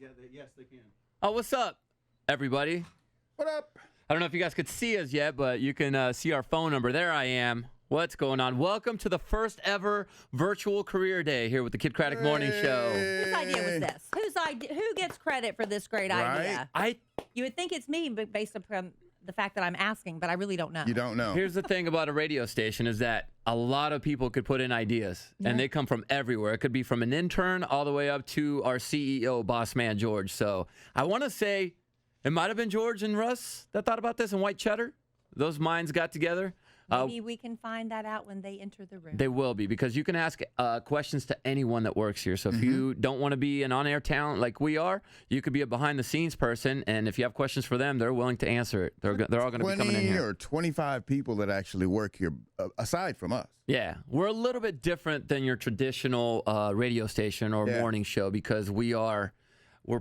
Yes, they can. Oh, what's up, everybody? What up? I don't know if you guys could see us yet, but you can see our phone number. There I am. What's going on? Welcome to the first ever virtual career day here with the Kid Craddock Morning Show. Whose idea was this? Who gets credit for this great idea? You would think it's me, but based upon the fact that I'm asking, but I really don't know. You don't know. Here's the thing about a radio station is that a lot of people could put in ideas, and they come from everywhere. It could be from an intern all the way up to our CEO, boss man George. So I want to say it might have been George and Russ that thought about this, and White Cheddar. Those minds got together. Maybe we can find that out when they enter the room. They will be, because you can ask questions to anyone that works here. So if you don't want to be an on-air talent like we are, you could be a behind-the-scenes person, and if you have questions for them, they're willing to answer it. They're all going to be coming in here. 20 or 25 people that actually work here, aside from us. Yeah, we're a little bit different than your traditional radio station or morning show, because we're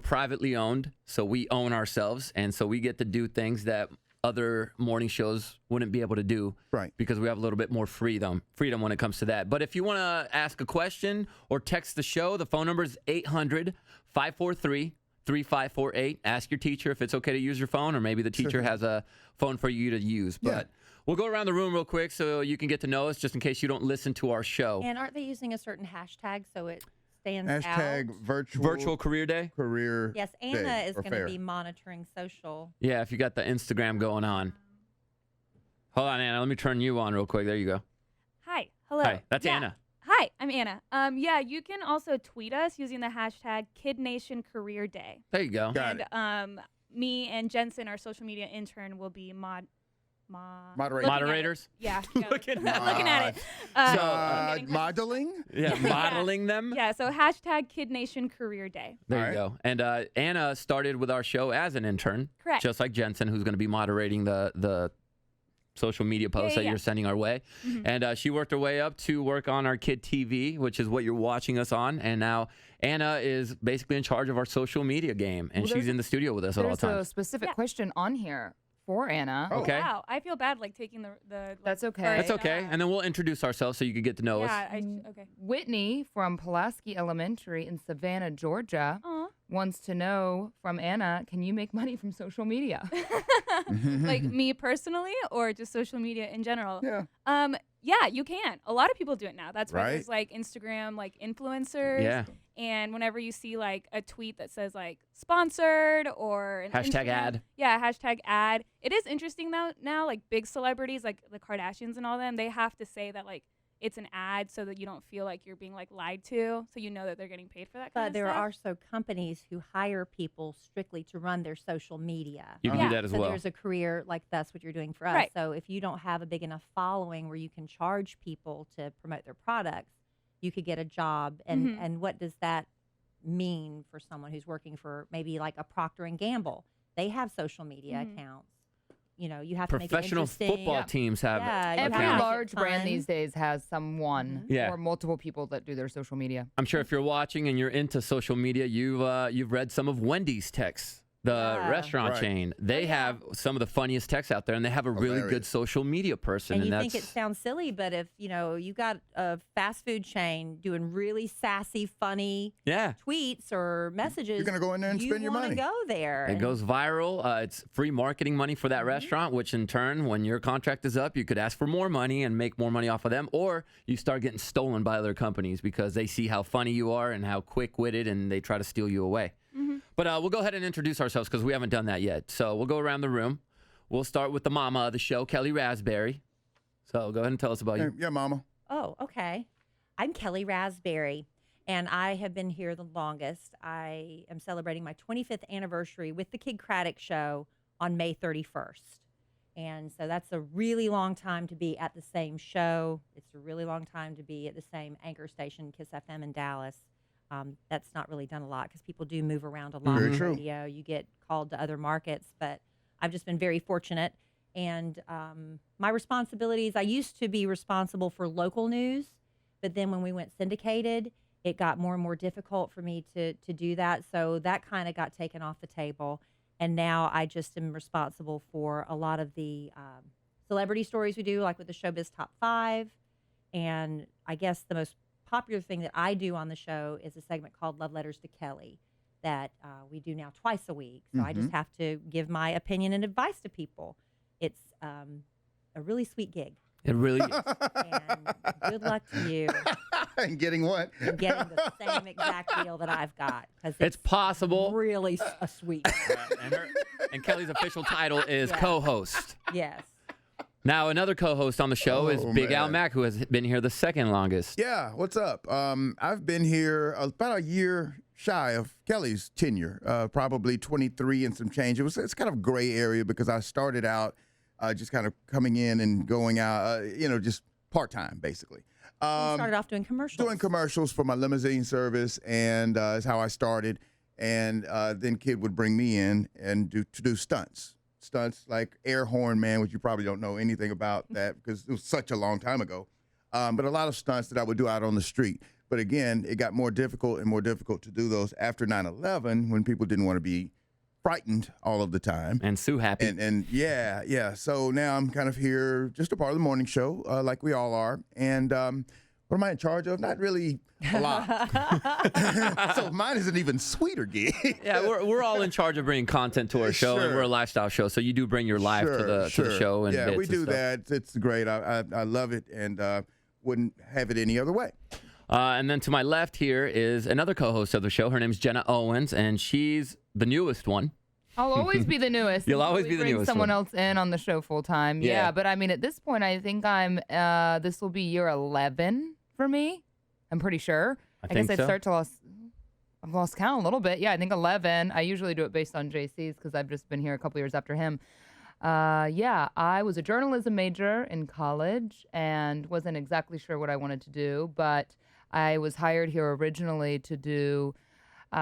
privately owned, so we own ourselves, and so we get to do things that other morning shows wouldn't be able to do, right? Because we have a little bit more freedom when it comes to that. But if you want to ask a question or text the show, the phone number is 800-543-3548. Ask your teacher if it's okay to use your phone, or maybe the teacher has a phone for you to use. But we'll go around the room real quick so you can get to know us, just in case you don't listen to our show. And aren't they using a certain hashtag so it stands Hashtag out? virtual career day. Yes, Anna is going to be monitoring social. Yeah, if you got the Instagram going on. Hold on, Anna. Let me turn you on real quick. There you go. Hi. Hello. Hi. That's Anna. Hi, I'm Anna. You can also tweet us using the hashtag KiddNation Career Day. There you go. Got it. Me and Jensen, our social media intern, will be moderators. Looking at it. Modeling? Yeah, modeling them. Yeah, so hashtag KiddNation Career Day. There you go. And Anna started with our show as an intern. Correct. Just like Jensen, who's going to be moderating the social media posts that you're sending our way. And she worked her way up to work on our Kid TV, which is what you're watching us on. And now Anna is basically in charge of our social media game. And she's in the studio with us at all times. There's a specific question on here for Anna. Oh, okay. Wow. I feel bad taking the That's okay. That's okay. And then we'll introduce ourselves so you can get to know us. Okay. Whitney from Pulaski Elementary in Savannah, Georgia, wants to know from Anna, can you make money from social media? Like me personally, or just social media in general? Yeah. Yeah, you can. A lot of people do it now. That's why there's Instagram influencers. Yeah. And whenever you see a tweet that says sponsored or an hashtag ad. Yeah, hashtag ad. It is interesting now big celebrities like the Kardashians and all them, they have to say that it's an ad so that you don't feel like you're being lied to, so you know that they're getting paid for that kind of stuff. But there are also companies who hire people strictly to run their social media. You can do that as well. So there's a career like that's what you're doing for us. Right. So if you don't have a big enough following where you can charge people to promote their products, you could get a job. And what does that mean for someone who's working for maybe a Procter & Gamble? They have social media accounts. You have to make it professional interesting. football teams have Every accounts. large brand these days has someone or multiple people that do their social media. I'm sure if you're watching and you're into social media, you've read some of Wendy's texts. The restaurant chain, they have some of the funniest texts out there, and they have a really good social media person. And you think it sounds silly, but if you got a fast food chain doing really sassy, funny tweets or messages, you're gonna go in there and spend your money. You want to go there. It goes viral. It's free marketing money for that restaurant, which in turn, when your contract is up, you could ask for more money and make more money off of them, or you start getting stolen by other companies because they see how funny you are and how quick-witted, and they try to steal you away. But we'll go ahead and introduce ourselves because we haven't done that yet. So we'll go around the room. We'll start with the mama of the show, Kelly Raspberry. So go ahead and tell us about you. Yeah, mama. Oh, okay. I'm Kelly Raspberry, and I have been here the longest. I am celebrating my 25th anniversary with the Kid Craddock Show on May 31st. And so that's a really long time to be at the same show. It's a really long time to be at the same anchor station, Kiss FM in Dallas. That's not really done a lot because people do move around a lot Very on true. radio. You get called to other markets, but I've just been very fortunate. And my responsibilities, I used to be responsible for local news, but then when we went syndicated, it got more and more difficult for me to do that. So that kind of got taken off the table. And now I just am responsible for a lot of the celebrity stories we do, like with the Showbiz Top 5. And I guess the most popular thing that I do on the show is a segment called Love Letters to Kelly. that we do now twice a week. So I just Mm-hmm. have to give my opinion and advice to people. It's a really sweet gig. It really is. And good luck to you And getting what? in getting the same exact deal that I've got. Because It's possible. really a sweet. And Kelly's official title is Yeah. co-host. Yes. Now, another co-host on the show is Oh, Big Al man. Mack, who has been here the second longest. Yeah, what's up? I've been here about a year shy of Kelly's tenure, probably 23 and some change. It's kind of a gray area because I started out just kind of coming in and going out, just part-time, basically. You started off doing commercials. Doing commercials for my limousine service, and is how I started. And then Kid would bring me in and do stunts. Stunts like air horn man, which you probably don't know anything about that because it was such a long time ago. But a lot of stunts that I would do out on the street. But again, it got more difficult and more difficult to do those after 9/11 when people didn't want to be frightened all of the time. And Sue happy. And yeah. So now I'm kind of here, just a part of the morning show, like we all are. And what am I in charge of? Not really a lot. So mine is an even sweeter gig. Yeah, we're all in charge of bringing content to our show, and Sure. we're a lifestyle show, so you do bring your life to the show. And yeah, bits we and do stuff. that. It's great. I love it, and wouldn't have it any other way. And then to my left here is another co-host of the show. Her name's Jenna Owens, and she's the newest one. I'll always be the newest. You'll always until be we the bring newest someone one. else in on the show full time. Yeah. Yeah, but I mean, at this point, I think I'm. This will be year 11 for me. I'm pretty sure. I guess think I'd so. start to I've lost count a little bit. Yeah, I think 11. I usually do it based on JC's because I've just been here a couple years after him. Yeah, I was a journalism major in college and wasn't exactly sure what I wanted to do, but I was hired here originally to do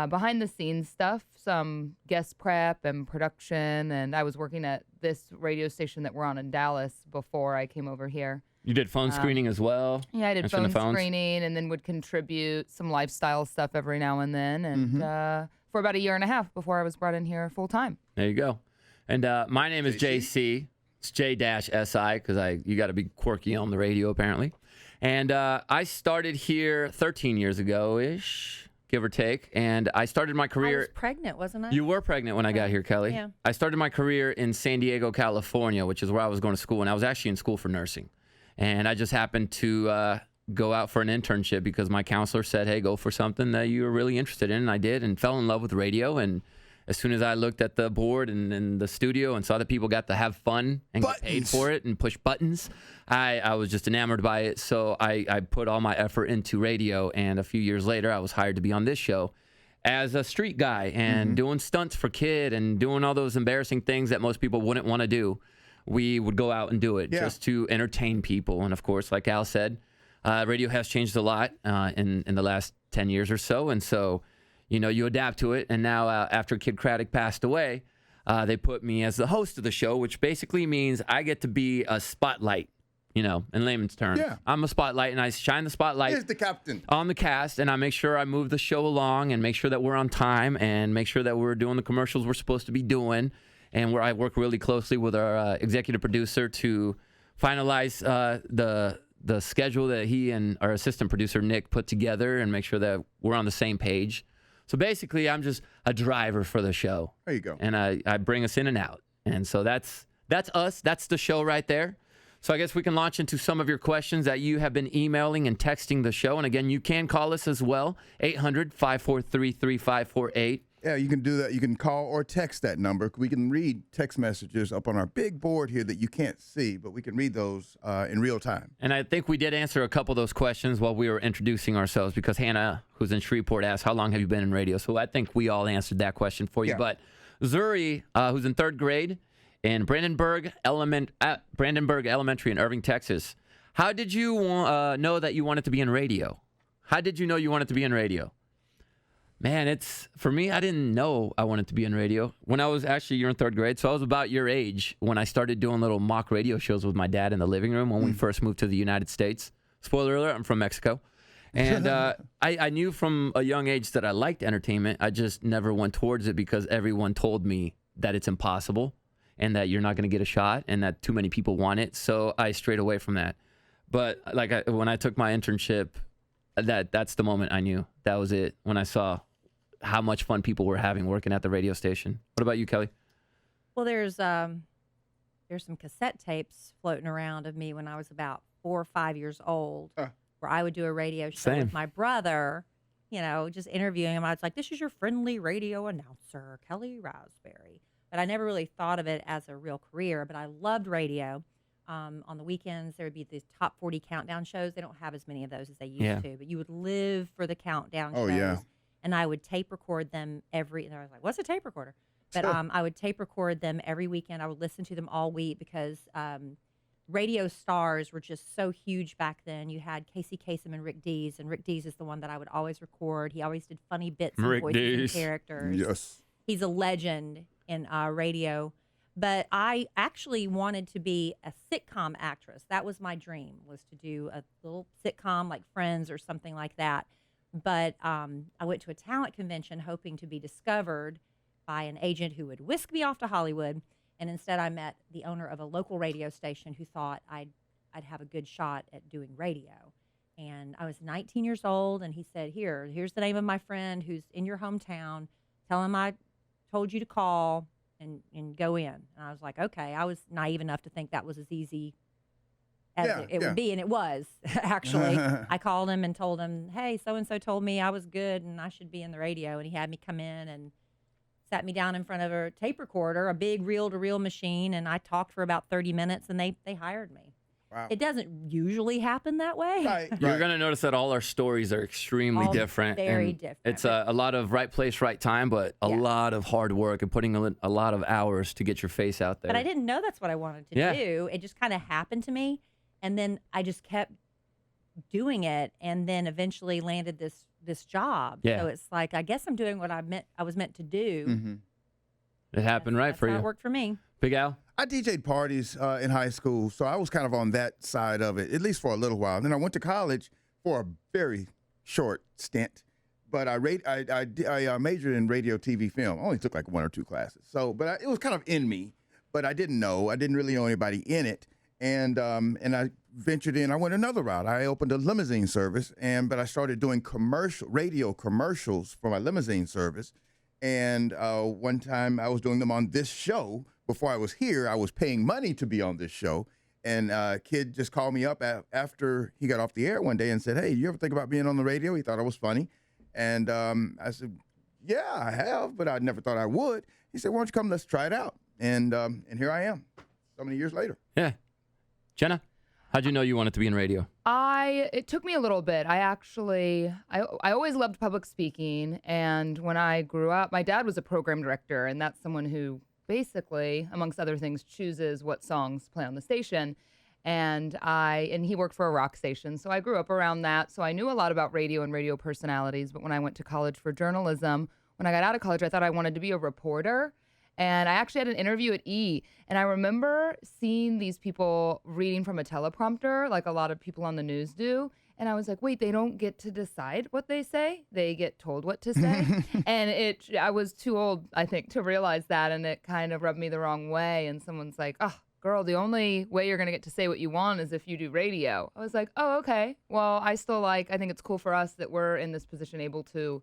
behind the scenes stuff, some guest prep and production, and I was working at this radio station that we're on in Dallas before I came over here. You did phone screening as well. Yeah, I did Answering phone the phones. screening and then would contribute some lifestyle stuff every now and then, and for about a year and a half before I was brought in here full time. There you go. And my name is JC. It's J-SI because you got to be quirky on the radio apparently. And I started here 13 years ago-ish, give or take. And I started my I career. was pregnant, wasn't I? You were pregnant when I got here, Kelly. Yeah. I started my career in San Diego, California, which is where I was going to school. And I was actually in school for nursing. And I just happened to go out for an internship because my counselor said, hey, go for something that you were really interested in. And I did and fell in love with radio. And as soon as I looked at the board and the studio and saw that people got to have fun and get paid Buttons. for it and push buttons, I was just enamored by it. So I put all my effort into radio. And a few years later, I was hired to be on this show as a street guy and doing stunts for Kid and doing all those embarrassing things that most people wouldn't want to do. We would go out and do it just to entertain people. And of course, like Al said, radio has changed a lot in the last 10 years or so. And so, you adapt to it. And now after Kid Craddock passed away, they put me as the host of the show, which basically means I get to be a spotlight, in layman's terms. Yeah. I'm a spotlight and I shine the spotlight Here's the captain. on the cast, and I make sure I move the show along and make sure that we're on time and make sure that we're doing the commercials we're supposed to be doing. And where I work really closely with our executive producer to finalize the schedule that he and our assistant producer Nick put together and make sure that we're on the same page. So basically, I'm just a driver for the show. There you go. And I bring us in and out. And so that's us. That's the show right there. So I guess we can launch into some of your questions that you have been emailing and texting the show. And again, you can call us as well, 800-543-3548. Yeah, you can do that. You can call or text that number. We can read text messages up on our big board here that you can't see, but we can read those in real time. And I think we did answer a couple of those questions while we were introducing ourselves because Hannah, who's in Shreveport, asked, how long have you been in radio? So I think we all answered that question for you. Yeah. But Zuri, who's in third grade in Brandenburg Elementary in Irving, Texas, how did you know that you wanted to be in radio? How did you know you wanted to be in radio? Man, for me, I didn't know I wanted to be in radio. When I was you're in third grade, so I was about your age when I started doing little mock radio shows with my dad in the living room when we first moved to the United States. Spoiler alert, I'm from Mexico. And I knew from a young age that I liked entertainment. I just never went towards it because everyone told me that it's impossible and that you're not going to get a shot and that too many people want it. So I strayed away from that. But when I took my internship, that's the moment I knew. That was it. When I saw how much fun people were having working at the radio station. What about you, Kelly? Well, there's some cassette tapes floating around of me when I was about 4 or 5 years old, where I would do a radio show Same. with my brother, just interviewing him. I was like, "This is your friendly radio announcer, Kelly Raspberry." But I never really thought of it as a real career. But I loved radio. On the weekends, there would be these top 40 countdown shows. They don't have as many of those as they used to, but you would live for the countdown shows. Yeah. And I would tape record them and I was like, "What's a tape recorder?" But I would tape record them every weekend. I would listen to them all week because radio stars were just so huge back then. You had Casey Kasem and Rick Dees, and Rick Dees is the one that I would always record. He always did funny bits and Rick voices Dees. and characters. Yes. He's a legend in radio. But I actually wanted to be a sitcom actress. That was my dream, was to do a little sitcom like Friends or something like that. But I went to a talent convention hoping to be discovered by an agent who would whisk me off to Hollywood. And instead I met the owner of a local radio station who thought I'd have a good shot at doing radio. And I was 19 years old, and he said, here's the name of my friend who's in your hometown. Tell him I told you to call and go in. And I was like, okay. I was naive enough to think that was as easy as it would be, and it was, actually. I called him and told him, "Hey, so-and-so told me I was good and I should be in the radio." And he had me come in and sat me down in front of a tape recorder, a big reel-to-reel machine, and I talked for about 30 minutes, and they hired me. Wow. It doesn't usually happen that way. Right. You're going to notice that all our stories are extremely All different. very and different. It's a lot of right place, right time, but a Yeah. lot of hard work and putting a lot of hours to get your face out there. But I didn't know that's what I wanted to Yeah. do. It just kind of happened to me, and then I just kept doing it, and then eventually landed this job. Yeah. So it's like, I guess I'm doing what I was meant to do. Mm-hmm. It happened right That's for how you. It worked for me. Big Al? I DJ'd parties in high school, so I was kind of on that side of it, at least for a little while. Then I went to college for a very short stint, but I majored in radio, TV, film. I only took like 1 or 2 classes, it was kind of in me, but I didn't know. I didn't really know anybody in it, and I ventured in. I went another route. I opened a limousine service, but I started doing radio commercials for my limousine service. And one time I was doing them on this show. Before I was here, I was paying money to be on this show. And a kid just called me up after he got off the air one day and said, "Hey, you ever think about being on the radio?" He thought I was funny. And I said, "Yeah, I have, but I never thought I would." He said, "Why don't you come? Let's try it out." And here I am so many years later. Yeah. Jenna, how'd you know you wanted to be in radio? It took me a little bit. I always loved public speaking. And when I grew up, my dad was a program director, and that's someone who basically, amongst other things, chooses what songs play on the station. And he worked for a rock station. So I grew up around that. So I knew a lot about radio and radio personalities. But when I went to college for journalism, when I got out of college, I thought I wanted to be a reporter. And I actually had an interview at E! And I remember seeing these people reading from a teleprompter, like a lot of people on the news do. And I was like, wait, they don't get to decide what they say? They get told what to say? And I was too old, I think, to realize that. And it kind of rubbed me the wrong way. And someone's like, "Oh, girl, the only way you're going to get to say what you want is if you do radio." I was like, oh, okay. Well, I think it's cool for us that we're in this position able to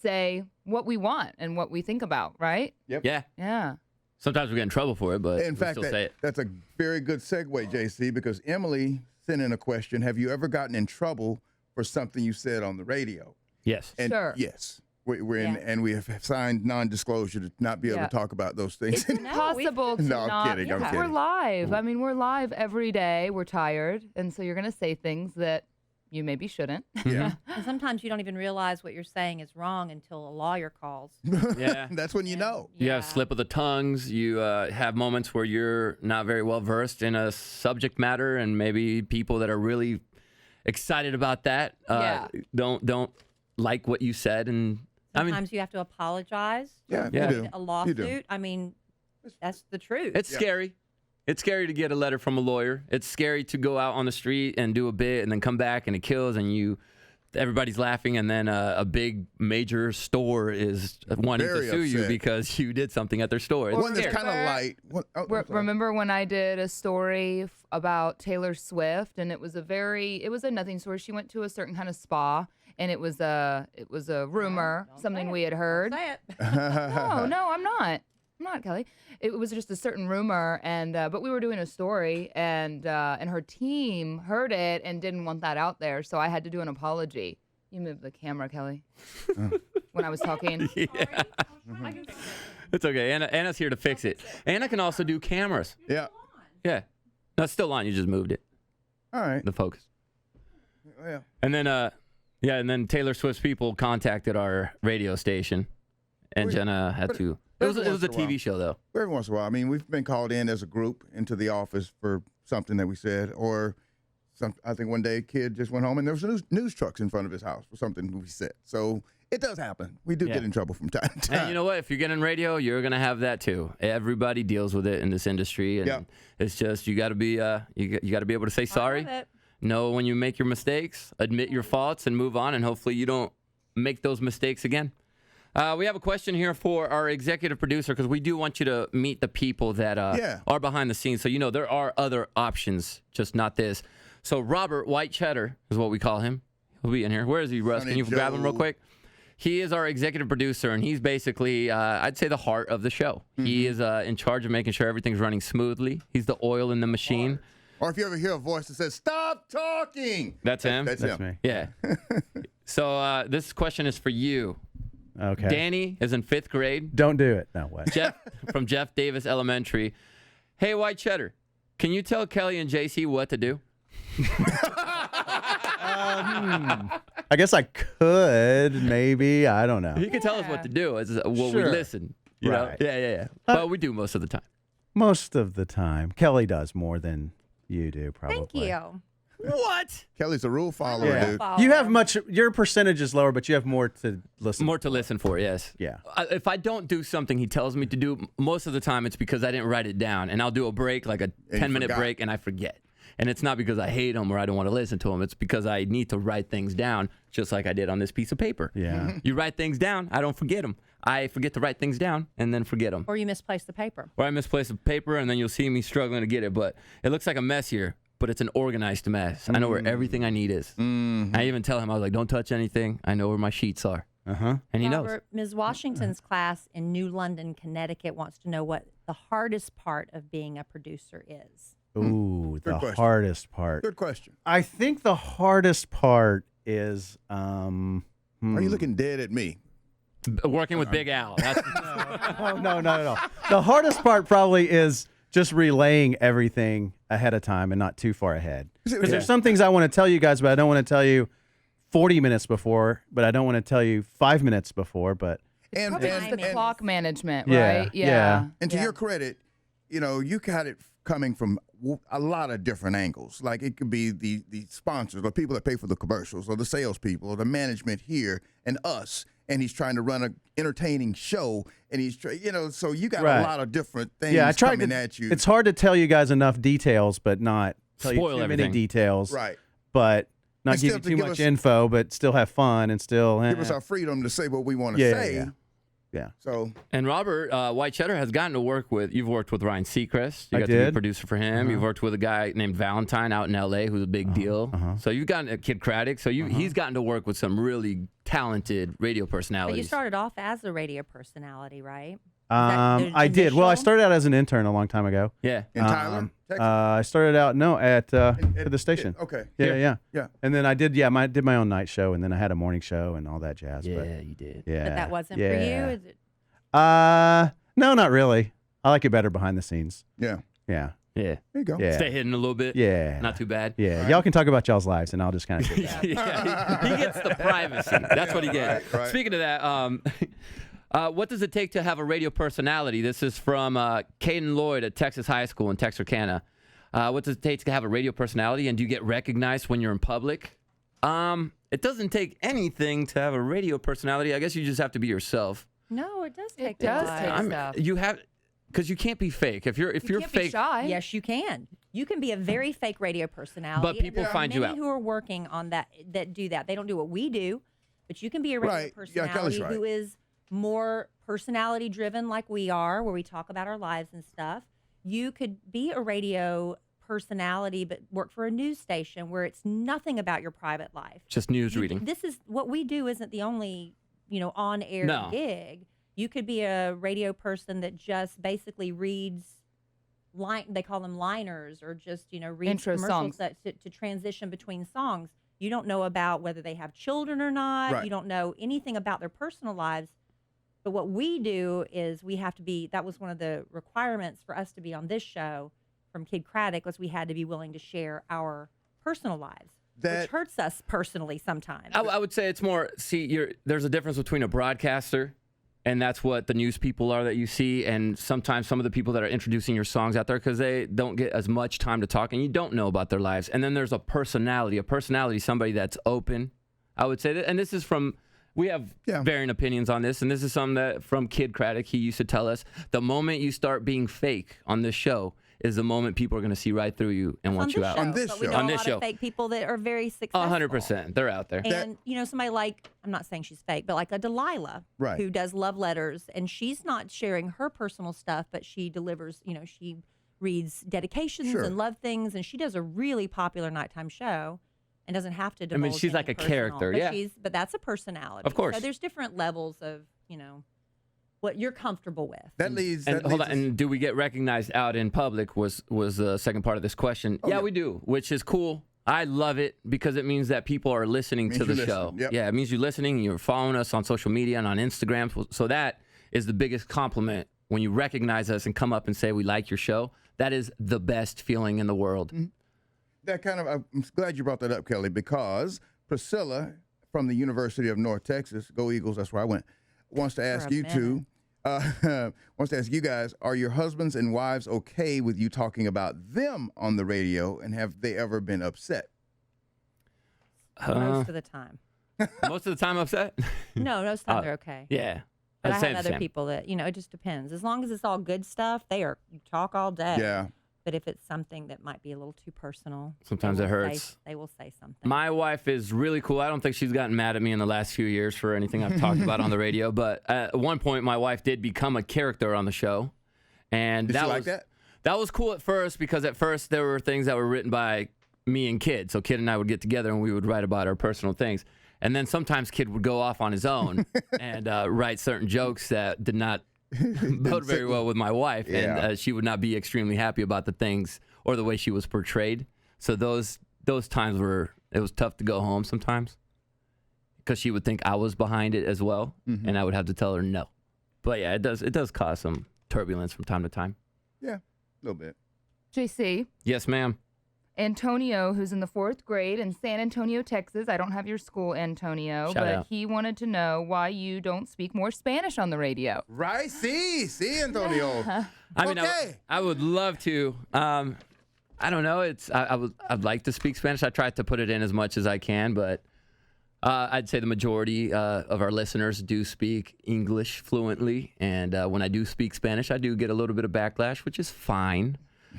say what we want and what we think about, right? Yep. Yeah. Yeah. Sometimes we get in trouble for it, but In we fact, still say it. that's a very good segue, JC, because Emily sent in a question. Have you ever gotten in trouble for something you said on the radio? Yes. And Sure. yes. We're in, Yeah. and we have signed non-disclosure to not be able Yeah. to talk about those things. It's impossible to No, I'm not. kidding, I'm We're kidding. live. I mean, we're live every day. We're tired. And so you're going to say things that you maybe shouldn't. Yeah. And sometimes you don't even realize what you're saying is wrong until a lawyer calls. Yeah. That's when you know. You have slip of the tongues. You have moments where you're not very well versed in a subject matter, and maybe people that are really excited about that don't like what you said. And Sometimes you have to apologize. Yeah, Yeah. you do. A You lawsuit. do. I mean, that's the truth. it's scary. It's scary to get a letter from a lawyer. It's scary to go out on the street and do a bit and then come back and it kills and you everybody's laughing, and then a big major store is wanting Very to sue you upset. because you did something at their store. It's One that's scary. kind of light. Remember when I did a story about Taylor Swift, and it was a nothing story. She went to a certain kind of spa, and it was a rumor, something we had heard. Say it. No, I'm not, Kelly. It was just a certain rumor, and but we were doing a story, and her team heard it and didn't want that out there, so I had to do an apology. You moved the camera, Kelly, when I was talking. Yeah. It's okay. Anna's here to fix it. Anna can also do cameras. Yeah. Yeah. No, it's still on. You just moved it. All right. The focus. Yeah. And then, and then Taylor Swift's people contacted our radio station, and Jenna had to. It was every a once in a while. TV show though. Every once in a while. I mean, we've been called in as a group into the office for something that we said, or I think one day a kid just went home and there was news trucks in front of his house for something we said. So it does happen. We do Yeah. get in trouble from time to time. And you know what? If you're getting radio, you're gonna have that too. Everybody deals with it in this industry, and Yeah. it's just you got to be you got to be able to say sorry. I love it. Know when you make your mistakes, admit your faults, and move on. And hopefully you don't make those mistakes again. We have a question here for our executive producer because we do want you to meet the people that are behind the scenes. So, there are other options, just not this. So Robert White Cheddar is what we call him. He'll be in here. Where is he, Russ? Sonny Can you grab him real Joe. quick? He is our executive producer, and he's basically, I'd say, the heart of the show. He is in charge of making sure everything's running smoothly. He's the oil in the machine. Or if you ever hear a voice that says, "Stop talking," That's him? That's That's him. me. Yeah. So this question is for you. Okay. Danny is in 5th grade. Don't do it. No way. Jeff from Jeff Davis Elementary. Hey, White Cheddar, can you tell Kelly and JC what to do? I guess I could, maybe. I don't know. He can tell us what to do. It's, well, we Sure. listen. You know? Right. Yeah. But we do most of the time. Most of the time. Kelly does more than you do, probably. Thank you. What? Kelly's a rule follower, Yeah. dude. You have your percentage is lower, but you have more to listen. More to listen for, yes. Yeah. If I don't do something he tells me to do, most of the time it's because I didn't write it down. And I'll do a break, like a you 10-minute forgot. break, and I forget. And it's not because I hate him or I don't want to listen to him. It's because I need to write things down, just like I did on this piece of paper. Yeah. You write things down, I don't forget them. I forget to write things down and then forget them. Or you misplaced the paper. Or I misplace the paper, and then you'll see me struggling to get it. But it looks like a mess here, but it's an organized mess. I know where everything I need is. I even tell him, I was like, don't touch anything. I know where my sheets are. Uh-huh. And he knows. Robert, Ms. Washington's class in New London, Connecticut wants to know what the hardest part of being a producer is. Ooh, the question. hardest part. Good question. I think the hardest part is Are you looking dead at me? Working with Big Al. That's, no, not at all. The hardest part probably is just relaying everything ahead of time and not too far ahead. Because there's some things I want to tell you guys, but I don't want to tell you 40 minutes before, but I don't want to tell you 5 minutes before, but And Probably just the and- clock management, Yeah, right? yeah. And to your credit, you got it coming from a lot of different angles. Like it could be the sponsors or people that pay for the commercials or the salespeople or the management here and us. And he's trying to run an entertaining show, and he's so you got Right. a lot of different things I tried coming to, at you. It's hard to tell you guys enough details, but not tell Spoil you too everything. many details. Right. But not And give still you to too give much us- info, but still have fun and still Give us our freedom to say what we want to say. Yeah. So and Robert White Cheddar has gotten to work with, you've worked with Ryan Seacrest. You I got to be a did. producer for him. You've worked with a guy named Valentine out in L.A. who's a big deal. So you've gotten Kid Craddock. So he's gotten to work with some really talented radio But you personalities. started off as a radio personality, right? that the I did. Well, I initial? started out as an intern a long time ago. Yeah. in Tyler, Texas. I started out at the station. Okay. Yeah. Yeah. And then I did did my own night show, and then I had a morning show and all that jazz. Yeah, But you did. yeah. But that wasn't for you? yeah. Is it? No, not really. I like it better behind the scenes. Yeah. Yeah. Yeah. There you go. Yeah. Stay hidden a little bit. Yeah. Not too bad. Yeah. Y'all can talk about y'all's lives, and I'll just kind of. Yeah, he gets the privacy. That's what he gets. Right. Speaking of that, what does it take to have a radio personality? This is from Caden Lloyd at Texas High School in Texarkana. What does it take to have a radio personality, and do you get recognized when you're in public? It doesn't take anything to have a radio personality. I guess you just have to be yourself. No, it does take It does a while. take I'm- stuff. You have, because you can't be fake. If you're You can't be fake, shy. Yes, you can. You can be a very fake radio personality. But people There are find you many out. who are working on that do that. They don't do what we do, but you can be a radio Right. Yeah, Kelly's personality right. who is more personality driven like we are, where we talk about our lives and stuff. You could be a radio personality but work for a news station where it's nothing about your private life. Just news reading. This is what we do isn't the only, on air No. gig. You could be a radio person that just basically reads they call them liners, or just, reads Intro commercials songs. to transition between songs. You don't know about whether they have children or not. Right. You don't know anything about their personal lives. But what we do is we have to be, that was one of the requirements for us to be on this show from Kid Craddock, was we had to be willing to share our personal lives, which hurts us personally sometimes. I would say it's more, there's a difference between a broadcaster, and that's what the news people are that you see, and sometimes some of the people that are introducing your songs out there, because they don't get as much time to talk and you don't know about their lives. And then there's a personality, somebody that's open, I would say that. And this is we have varying opinions on this, and this is something that from Kid Craddock, he used to tell us, the moment you start being fake on this show is the moment people are going to see right through you and want you out. On this but we show. know On a this lot show. of fake people that are very successful. 100%. They're out there. And, somebody like, I'm not saying she's fake, but like a Delilah Right. who does love letters, and she's not sharing her personal stuff, but she delivers, she reads dedications Sure. and love things, and she does a really popular nighttime show and doesn't have to divulge she's like any a personal, character, but yeah. But that's a personality. Of course. So there's different levels of, what you're comfortable with. That leads. And that hold leads on, us- and do we get recognized out in public was the second part of this question. Oh, yeah, yeah. we do, which is cool. I love it because it means that people are listening Means to the you're show. listening, yep. Yeah, it means you're listening and you're following us on social media and on Instagram. So that is the biggest compliment when you recognize us and come up and say we like your show. That is the best feeling in the world. that kind of, I'm glad you brought that up, Kelly, because Priscilla from the University of North Texas, go Eagles, that's where I went, wants to ask For a you two, wants to ask you guys, are your husbands and wives okay with you talking about them on the radio, and have they ever been upset? Most of the time. Most of the time upset? No, most of the time they're okay. Yeah. But I I'd say have the other same. people that, it just depends. As long as it's all good stuff, you talk all day. Yeah. But if it's something that might be a little too personal, Sometimes they it will hurts. say- they will say something. My wife is really cool. I don't think she's gotten mad at me in the last few years for anything I've talked about on the radio. But at one point, my wife did become a character on the show, and Did that she was like that? that was cool at first, because at first there were things that were written by me and Kid. So Kid and I would get together and we would write about our personal things. And then sometimes Kid would go off on his own and write certain jokes that did not bode very well with my wife, Yeah. and she would not be extremely happy about the things or the way she was portrayed. So those times it was tough to go home sometimes, because she would think I was behind it as well, and I would have to tell her no. But yeah, it does cause some turbulence from time to time. Yeah, a little bit. JC, Yes, ma'am. Antonio, who's in the 4th grade in San Antonio, Texas. I don't have your school, Antonio, Shout but out. he wanted to know why you don't speak more Spanish on the radio. Right? See, Antonio. I mean, Okay. I would love to. I don't know. I'd like to speak Spanish. I try to put it in as much as I can, but I'd say the majority of our listeners do speak English fluently, and when I do speak Spanish, I do get a little bit of backlash, which is fine.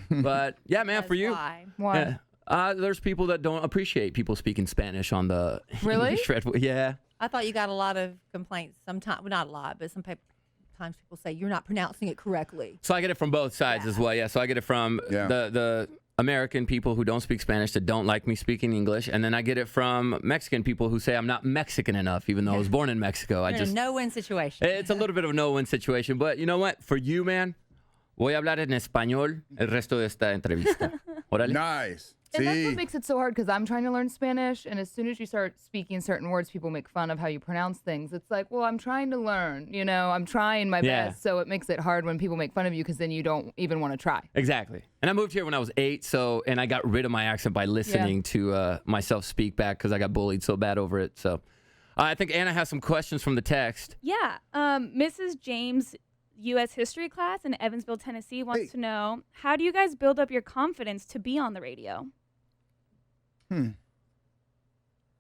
But yeah, man, for you, Why? Why? yeah. There's people that don't appreciate people speaking Spanish on the Really? English red. Yeah. I thought you got a lot of complaints. Sometimes, well, not a lot, but sometimes people say you're not pronouncing it correctly. So I get it from both sides as well. Yeah. So I get it from Yeah. the American people who don't speak Spanish that don't like me speaking English, and then I get it from Mexican people who say I'm not Mexican enough, even though I was born in Mexico. You're in a no-win situation. It's a little bit of a no-win situation, but you know what? For you, man, voy a hablar en español el resto de esta entrevista. Órale. Nice. And that's See, what makes it so hard, because I'm trying to learn Spanish, and as soon as you start speaking certain words, people make fun of how you pronounce things. It's like, well, I'm trying to learn, I'm trying my Yeah. best, so it makes it hard when people make fun of you, because then you don't even want to try. Exactly. And I moved here when I was 8, and I got rid of my accent by listening to myself speak back, because I got bullied so bad over it. So I think Anna has some questions from the text. Yeah. Mrs. James, U.S. history class in Evansville, Tennessee, wants to know, how do you guys build up your confidence to be on the radio?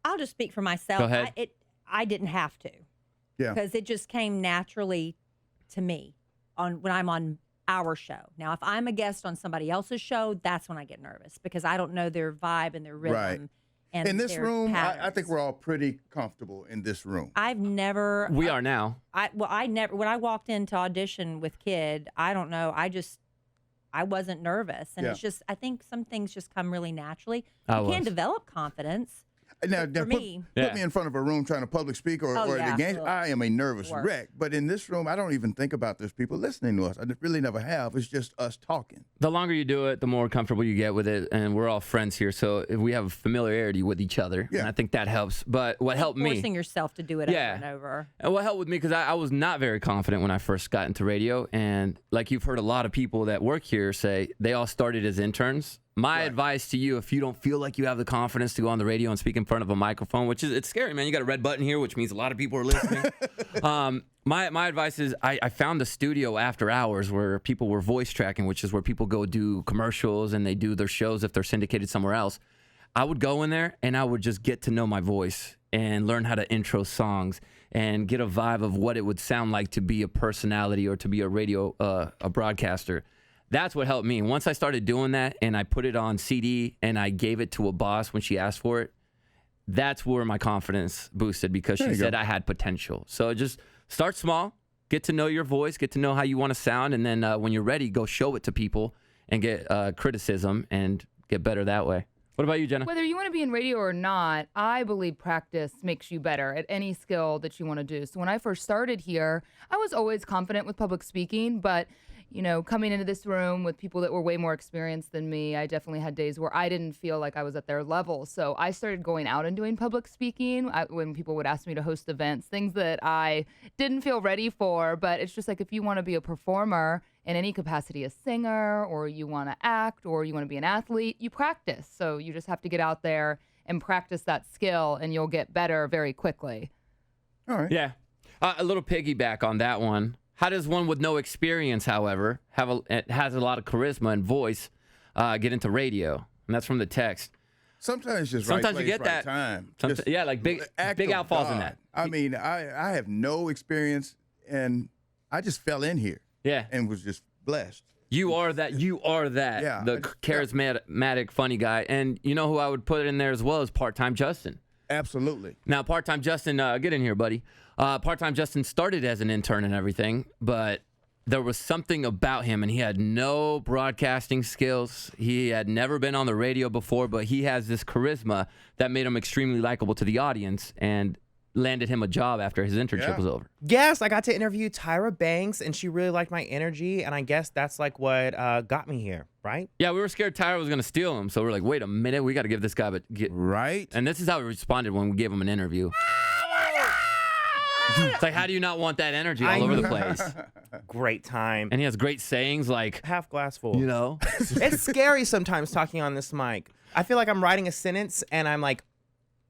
I'll just speak for myself. Go ahead. I didn't have to. Yeah. Because it just came naturally to me when I'm on our show. Now, if I'm a guest on somebody else's show, that's when I get nervous because I don't know their vibe and their rhythm. Right. And In this their room, I think patterns. we're all pretty comfortable in this room. I've never. We are now. I never. When I walked into audition with Kid, I don't know. I wasn't nervous, and Yeah. it's just. I think some things just come really naturally. I You can was. develop confidence. Now, For put me. Yeah. me in front of a room trying to public speak or at yeah. a game. Ugh. I am a nervous Worst. wreck. But in this room, I don't even think about there's people listening to us. I really never have. It's just us talking. The longer you do it, the more comfortable you get with it, and we're all friends here, so if we have familiarity with each other, Yeah. and I think that helps. But what helped me, Forcing yourself to do it Yeah. over and over. and what helped with me, because I was not very confident when I first got into radio, and like you've heard a lot of people that work here say, they all started as interns. My advice to you, if you don't feel like you have the confidence to go on the radio and speak in front of a microphone, which is, it's scary, man. You got a red button here, which means a lot of people are listening. My advice is I found a studio after hours where people were voice tracking, which is where people go do commercials and they do their shows if they're syndicated somewhere else. I would go in there and I would just get to know my voice and learn how to intro songs and get a vibe of what it would sound like to be a personality or to be a radio, a broadcaster. That's what helped me. Once I started doing that and I put it on CD and I gave it to a boss when she asked for it, that's where my confidence boosted because she said I had potential. So just start small, get to know your voice, get to know how you want to sound, and then when you're ready, go show it to people and get criticism and get better that way. What about you, Jenna? Whether you want to be in radio or not, I believe practice makes you better at any skill that you want to do. So when I first started here, I was always confident with public speaking, but you know, coming into this room with people that were way more experienced than me, I definitely had days where I didn't feel like I was at their level. So I started going out and doing public speaking when people would ask me to host events, things that I didn't feel ready for. But it's just like if you want to be a performer in any capacity, a singer, or you want to act, or you want to be an athlete, you practice. So you just have to get out there and practice that skill, and you'll get better very quickly. All right. Yeah. A little piggyback on that one. How does one with no experience, however, has a lot of charisma and voice, get into radio? And that's from the text. Sometimes just Sometimes right you place, get right that. time. Sometimes, Just yeah, like big act of outfalls in God. that. I mean, I have no experience, and I just fell in here Yeah. and was just blessed. You are that. You are that. Yeah. The charismatic, funny guy. And you know who I would put in there as well as Part-Time Justin. Absolutely. Now, Part-Time Justin, get in here, buddy. Part-Time Justin started as an intern and everything, but there was something about him, and he had no broadcasting skills. He had never been on the radio before, but he has this charisma that made him extremely likable to the audience and landed him a job after his internship Yeah. was over. Yes, I got to interview Tyra Banks, and she really liked my energy, and I guess that's like what got me here, right? Yeah, we were scared Tyra was going to steal him, so we're like, wait a minute, we got to give this guy Right? And this is how he responded when we gave him an interview. It's like, how do you not want that energy all over the place? Great time. And he has great sayings like, Half glass full. you know, It's scary sometimes talking on this mic. I feel like I'm writing a sentence, and I'm like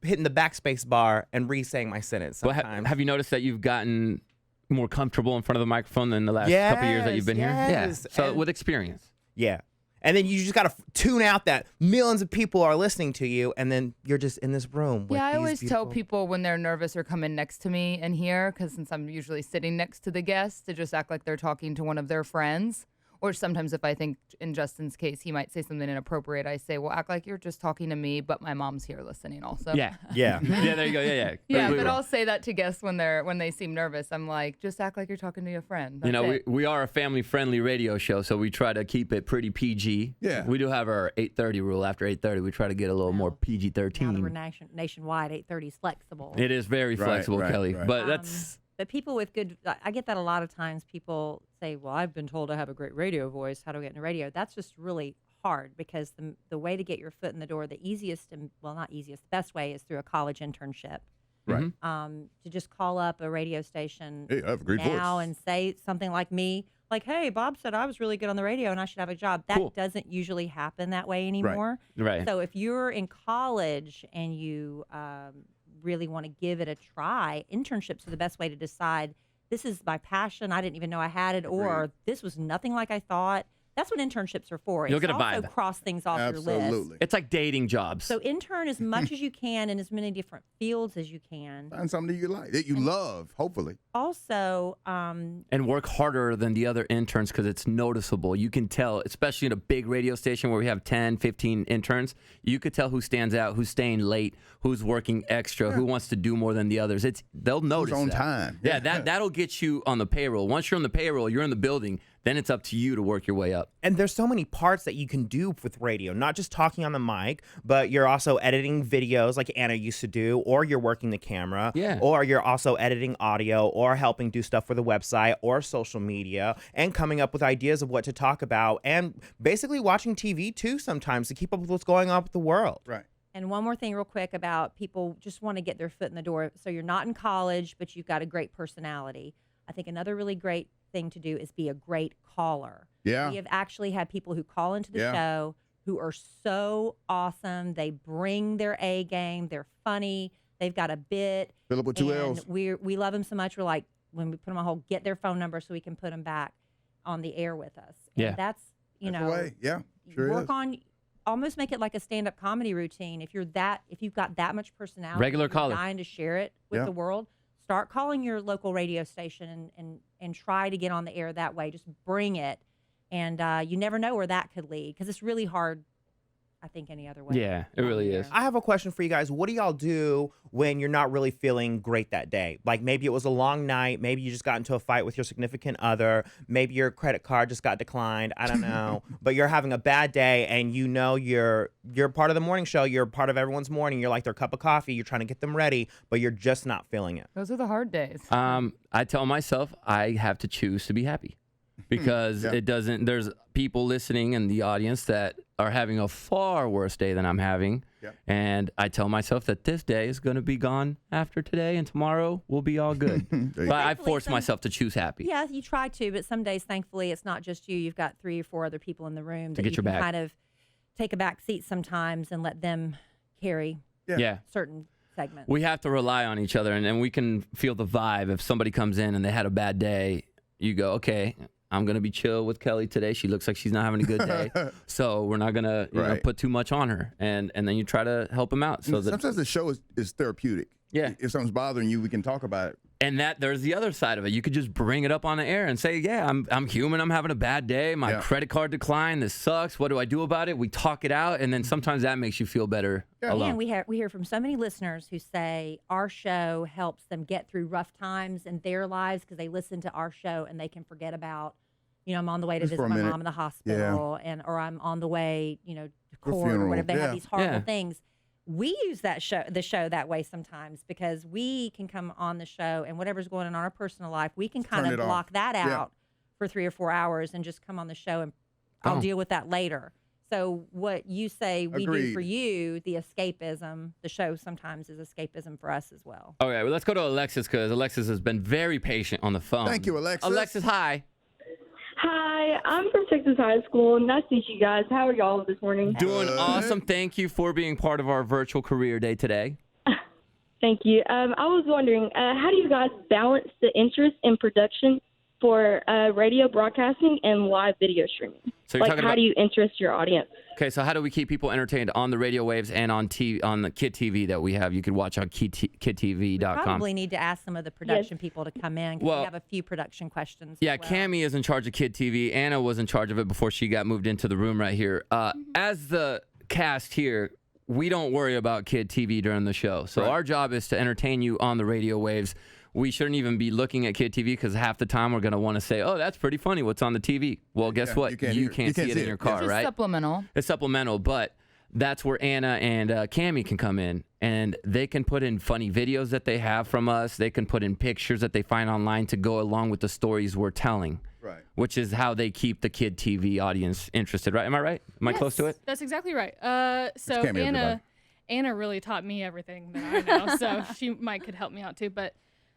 hitting the backspace bar and re-saying my sentence but sometimes. have you noticed that you've gotten more comfortable in front of the microphone than the last couple of years that you've been here? Yes, Yeah. So and- with experience. Yeah. And then you just got to tune out that millions of people are listening to you, and then you're just in this room. With Yeah, I these always tell beautiful- people when they're nervous or come in next to me and here, because since I'm usually sitting next to the guests, to just act like they're talking to one of their friends. Or sometimes if I think in Justin's case, he might say something inappropriate, I say, well, act like you're just talking to me, but my mom's here listening also. Yeah. Yeah. Yeah, there you go. Yeah. Yeah, Completely but wrong. I'll say that to guests when they seem nervous. I'm like, just act like you're talking to your friend. You know, That's it. we are a family-friendly radio show, so we try to keep it pretty PG. Yeah. We do have our 8:30 rule. After 8:30, we try to get a little more Now that PG-13. we're nationwide, 8:30 is flexible. It is very Right, flexible, right, Kelly. right. But that's But people with good, I get that a lot of times. People say, well, I've been told I have a great radio voice. How do I get into radio? That's just really hard because the way to get your foot in the door, the easiest and, well, not easiest, the best way is through a college internship. Right. To just call up a radio station Hey, I have a great now voice. and say something like me, like, hey, Bob said I was really good on the radio and I should have a job. That Cool. doesn't usually happen that way anymore. right. So if you're in college and you really want to give it a try, internships are the best way to decide, this is my passion, I didn't even know I had it, or this was nothing like I thought. That's what internships are for. You'll It's get a also vibe. cross things off your list. Absolutely. It's like dating jobs. So intern as much as you can in as many different fields as you can. Find something that you like, that you love, hopefully. Also, and work harder than the other interns because it's noticeable. You can tell, especially in a big radio station where we have 10, 15 interns, you could tell who stands out, who's staying late, who's working extra, who wants to do more than the others. They'll notice on that. time. Yeah, that'll get you on the payroll. Once you're on the payroll, you're in the building, then it's up to you to work your way up. And there's so many parts that you can do with radio, not just talking on the mic, but you're also editing videos like Anna used to do, or you're working the camera, or you're also editing audio, or helping do stuff for the website or social media, and coming up with ideas of what to talk about, and basically watching TV too sometimes to keep up with what's going on with the world. Right. and one more thing real quick about people just want to get their foot in the door. So you're not in college, but you've got a great personality. I think another really great thing to do is be a great caller. Yeah. We have actually had people who call into the Yeah. show who are so awesome. They bring their A game. They're funny. They've got a bit. Philip with two and L's. we love them so much. We're like, when we put them on hold, get their phone number so we can put them back on the air with us. And Yeah. that's, you That's the know, way. Yeah. Sure work is. on, almost make it like a stand-up comedy routine. If you've got that much personality, Regular you're caller. dying to share it with Yeah. the world, start calling your local radio station and try to get on the air that way. Just bring it. And you never know where that could lead, because it's really hard, I think, any other way. Yeah, it really is. I have a question for you guys. What do y'all do when you're not really feeling great that day? Like maybe it was a long night. Maybe you just got into a fight with your significant other. Maybe your credit card just got declined. I don't know. But you're having a bad day, and you know you're part of the morning show. You're part of everyone's morning. You're like their cup of coffee. You're trying to get them ready, but you're just not feeling it. Those are the hard days. I tell myself I have to choose to be happy, because Yeah. it doesn't. There's people listening in the audience that are having a far worse day than I'm having, Yeah. and I tell myself that this day is going to be gone after today, and tomorrow will be all good. There you But go. I Thankfully, force myself to choose happy. Yeah, you try to, but some days, thankfully, it's not just you. You've got 3 or 4 other people in the room that get you your can back. kind of take a back seat sometimes and let them carry Yeah. certain segments. We have to rely on each other, and we can feel the vibe. If somebody comes in and they had a bad day, you go, okay, I'm going to be chill with Kelly today. She looks like she's not having a good day. So we're not going to Right. put too much on her. And then you try to help them out. So that, Sometimes the show is therapeutic. Yeah. If something's bothering you, we can talk about it. and that there's the other side of it. You could just bring it up on the air and say, yeah, I'm human. I'm having a bad day. My Yeah. credit card declined. This sucks. What do I do about it? We talk it out. And then sometimes that makes you feel better alone. And we hear from so many listeners who say our show helps them get through rough times in their lives because they listen to our show and they can forget about, I'm on the way to Just for visit a my minute. mom in the hospital, or I'm on the way, to court or funeral. whatever. They Yeah. have these horrible Yeah. things. We use the show that way sometimes because we can come on the show and whatever's going on in our personal life, we can kind Turn of it off. block that Yeah. out for 3 or 4 hours and just come on the show and I'll Oh. deal with that later. So what you say we do for Agreed. you, the escapism, the show sometimes is escapism for us as well. All right, well, let's go to Alexis, because Alexis has been very patient on the phone. Thank you, Alexis. Alexis, hi. Hi, I'm from Texas High School. Nice to meet you guys. How are y'all this morning? Doing Good. awesome. Thank you for being part of our virtual career day today. Thank you. I was wondering, how do you guys balance the interest in production for radio broadcasting and live video streaming? So you're talking how about do you interest your audience? Okay, so how do we keep people entertained on the radio waves and on the Kid TV that we have? You could watch on KidTV.com. Probably need to ask some of the production people to come in because Well, we have a few production questions. Yeah, as well. Cammie is in charge of Kid TV. Anna was in charge of it before she got moved into the room right here. As the cast here, we don't worry about Kid TV during the show. So our job is to entertain you on the radio waves. We shouldn't even be looking at Kid TV because half the time we're going to want to say, oh, that's pretty funny. What's on the TV? Well, guess Yeah, what? you can't You hear it. can't You see can't it see in it. your Yeah. car, Just right? supplemental. It's supplemental, but that's where Anna and Cammie can come in, and they can put in funny videos that they have from us. They can put in pictures that they find online to go along with the stories we're telling, Right. which is how they keep the Kid TV audience interested, right? Am I right? Am I close to it? That's exactly right. So Cammie, everybody. Anna really taught me everything that I know, so she could help me out too. But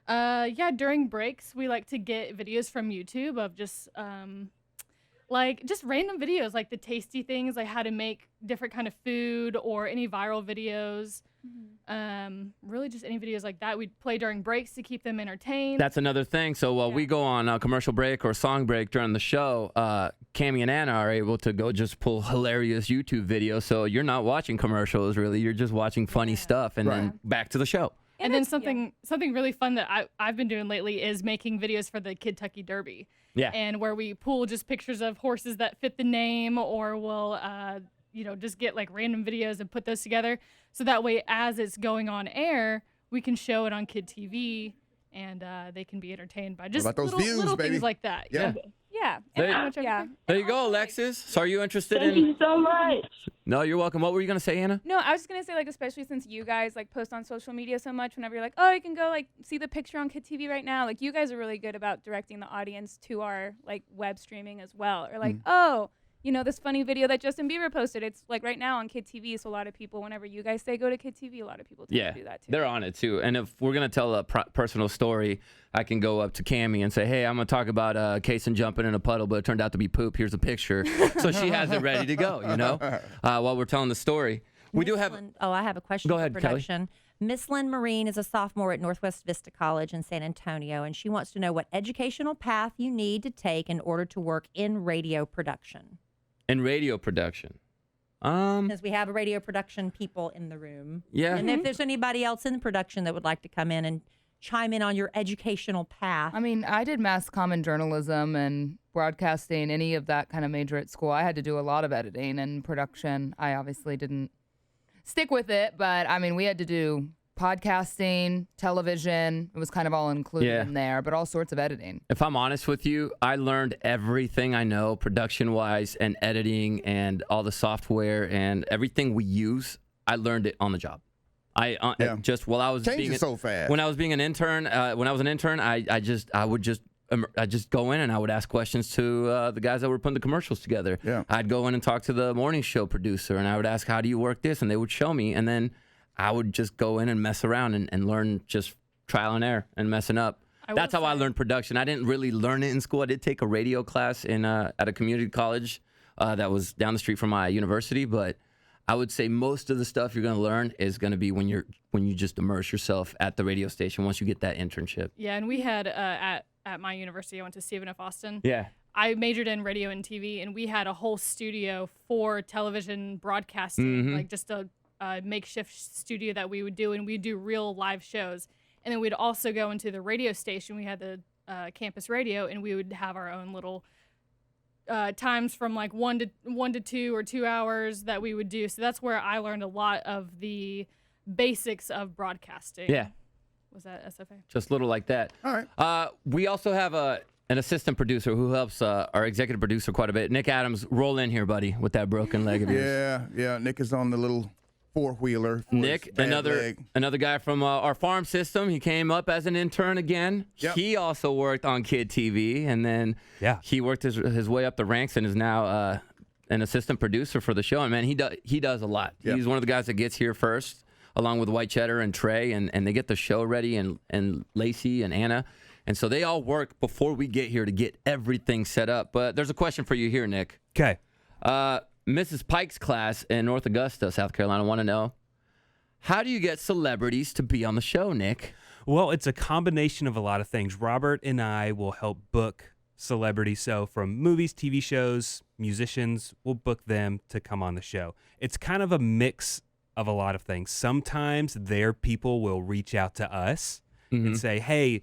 yeah, during breaks we like to get videos from YouTube of just like just random videos, like the tasty things, like how to make different kind of food or any viral videos. Really just any videos like that. We'd play during breaks to keep them entertained. That's another thing. So while we go on a commercial break or song break during the show, Cammie and Anna are able to go just pull hilarious YouTube videos. So you're not watching commercials, really. You're just watching funny stuff, and then back to the show. And then something really fun that I've been doing lately is making videos for the Kentucky Derby. Yeah. And where we pull just pictures of horses that fit the name, or we'll just get like random videos and put those together. So that way, as it's going on air, we can show it on Kid TV, and they can be entertained by just those little, views, little baby? things like that. Yeah. Yeah. There you go, Alexis. So are you interested Thank you so much. No, you're welcome. What were you going to say, Anna? No, I was just gonna say, like, especially since you guys like post on social media so much, whenever you're like, oh, you can go like see the picture on Kid TV right now. Like, you guys are really good about directing the audience to our like web streaming as well. Or like, oh, this funny video that Justin Bieber posted. It's like right now on Kid TV. So a lot of people, whenever you guys say go to Kid TV, a lot of people tend to do that too. They're on it too. And if we're going to tell a personal story, I can go up to Cammie and say, hey, I'm going to talk about Kaysen jumping in a puddle, but it turned out to be poop. Here's a picture. So she has it ready to go, while we're telling the story. We do have. I have a question Go ahead, for production. Miss Lynn Marine is a sophomore at Northwest Vista College in San Antonio, and she wants to know what educational path you need to take in order to work in radio production. In radio production. Because we have radio production people in the room. Yeah. And if there's anybody else in the production that would like to come in and chime in on your educational path. I mean, I did mass common journalism and broadcasting, any of that kind of major at school. I had to do a lot of editing and production. I obviously didn't stick with it, but I mean, we had to do podcasting, television. It was kind of all included in there, but all sorts of editing. If I'm honest with you, I learned everything I know production-wise and editing and all the software and everything we use. I learned it on the job. Just while I was Changes so fast. When I was being an intern, I would just go in and I would ask questions to the guys that were putting the commercials together. Yeah. I'd go in and talk to the morning show producer, and I would ask, how do you work this? And they would show me, and then I would just go in and mess around and learn just trial and error and messing up. That's how I learned production. I didn't really learn it in school. I did take a radio class at a community college that was down the street from my university, but I would say most of the stuff you're going to learn is going to be when you just immerse yourself at the radio station once you get that internship. Yeah, and we had at my university, I went to Stephen F. Austin. Yeah. I majored in radio and TV, and we had a whole studio for television broadcasting, like just a makeshift studio that we would do, and we'd do real live shows. And then we'd also go into the radio station. We had the campus radio, and we would have our own little times from like 1 to 2 or 2 hours that we would do. So that's where I learned a lot of the basics of broadcasting. Yeah. Was that SFA? Just little like that. All right. We also have an assistant producer who helps our executive producer quite a bit. Nick Adams, roll in here, buddy, with that broken leg of yours. Yeah. Nick is on the little four-wheeler. Nick, another guy from our farm system. He came up as an intern again. Yep. He also worked on Kid TV, and then he worked his way up the ranks and is now an assistant producer for the show. And man, he does a lot. Yep. He's one of the guys that gets here first, along with White Cheddar and Trey, and they get the show ready, and Lacey and Anna. And so they all work before we get here to get everything set up. But there's a question for you here, Nick. Okay. Mrs. Pike's class in North Augusta, South Carolina, want to know, how do you get celebrities to be on the show, Nick? Well, it's a combination of a lot of things. Robert and I will help book celebrities. So from movies, TV shows, musicians, we'll book them to come on the show. It's kind of a mix of a lot of things. Sometimes their people will reach out to us and say, hey,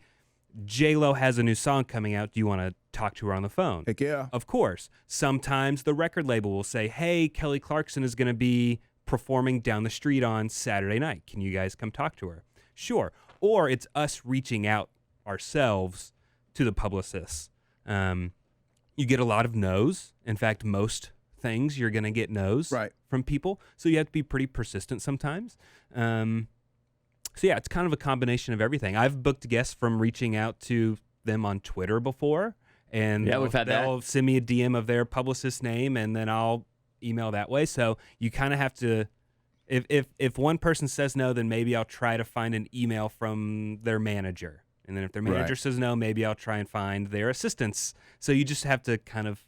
J-Lo has a new song coming out. Do you want to talk to her on the phone? Heck yeah. Of course. Sometimes the record label will say, hey, Kelly Clarkson is going to be performing down the street on Saturday night. Can you guys come talk to her? Sure. Or it's us reaching out ourselves to the publicists. You get a lot of no's. In fact, most things you're going to get no's from people. So you have to be pretty persistent sometimes. So yeah, it's kind of a combination of everything. I've booked guests from reaching out to them on Twitter before, and they'll send me a DM of their publicist's name, and then I'll email that way. So you kind of have to, if one person says no, then maybe I'll try to find an email from their manager, and then if their manager says no, maybe I'll try and find their assistants. So you just have to kind of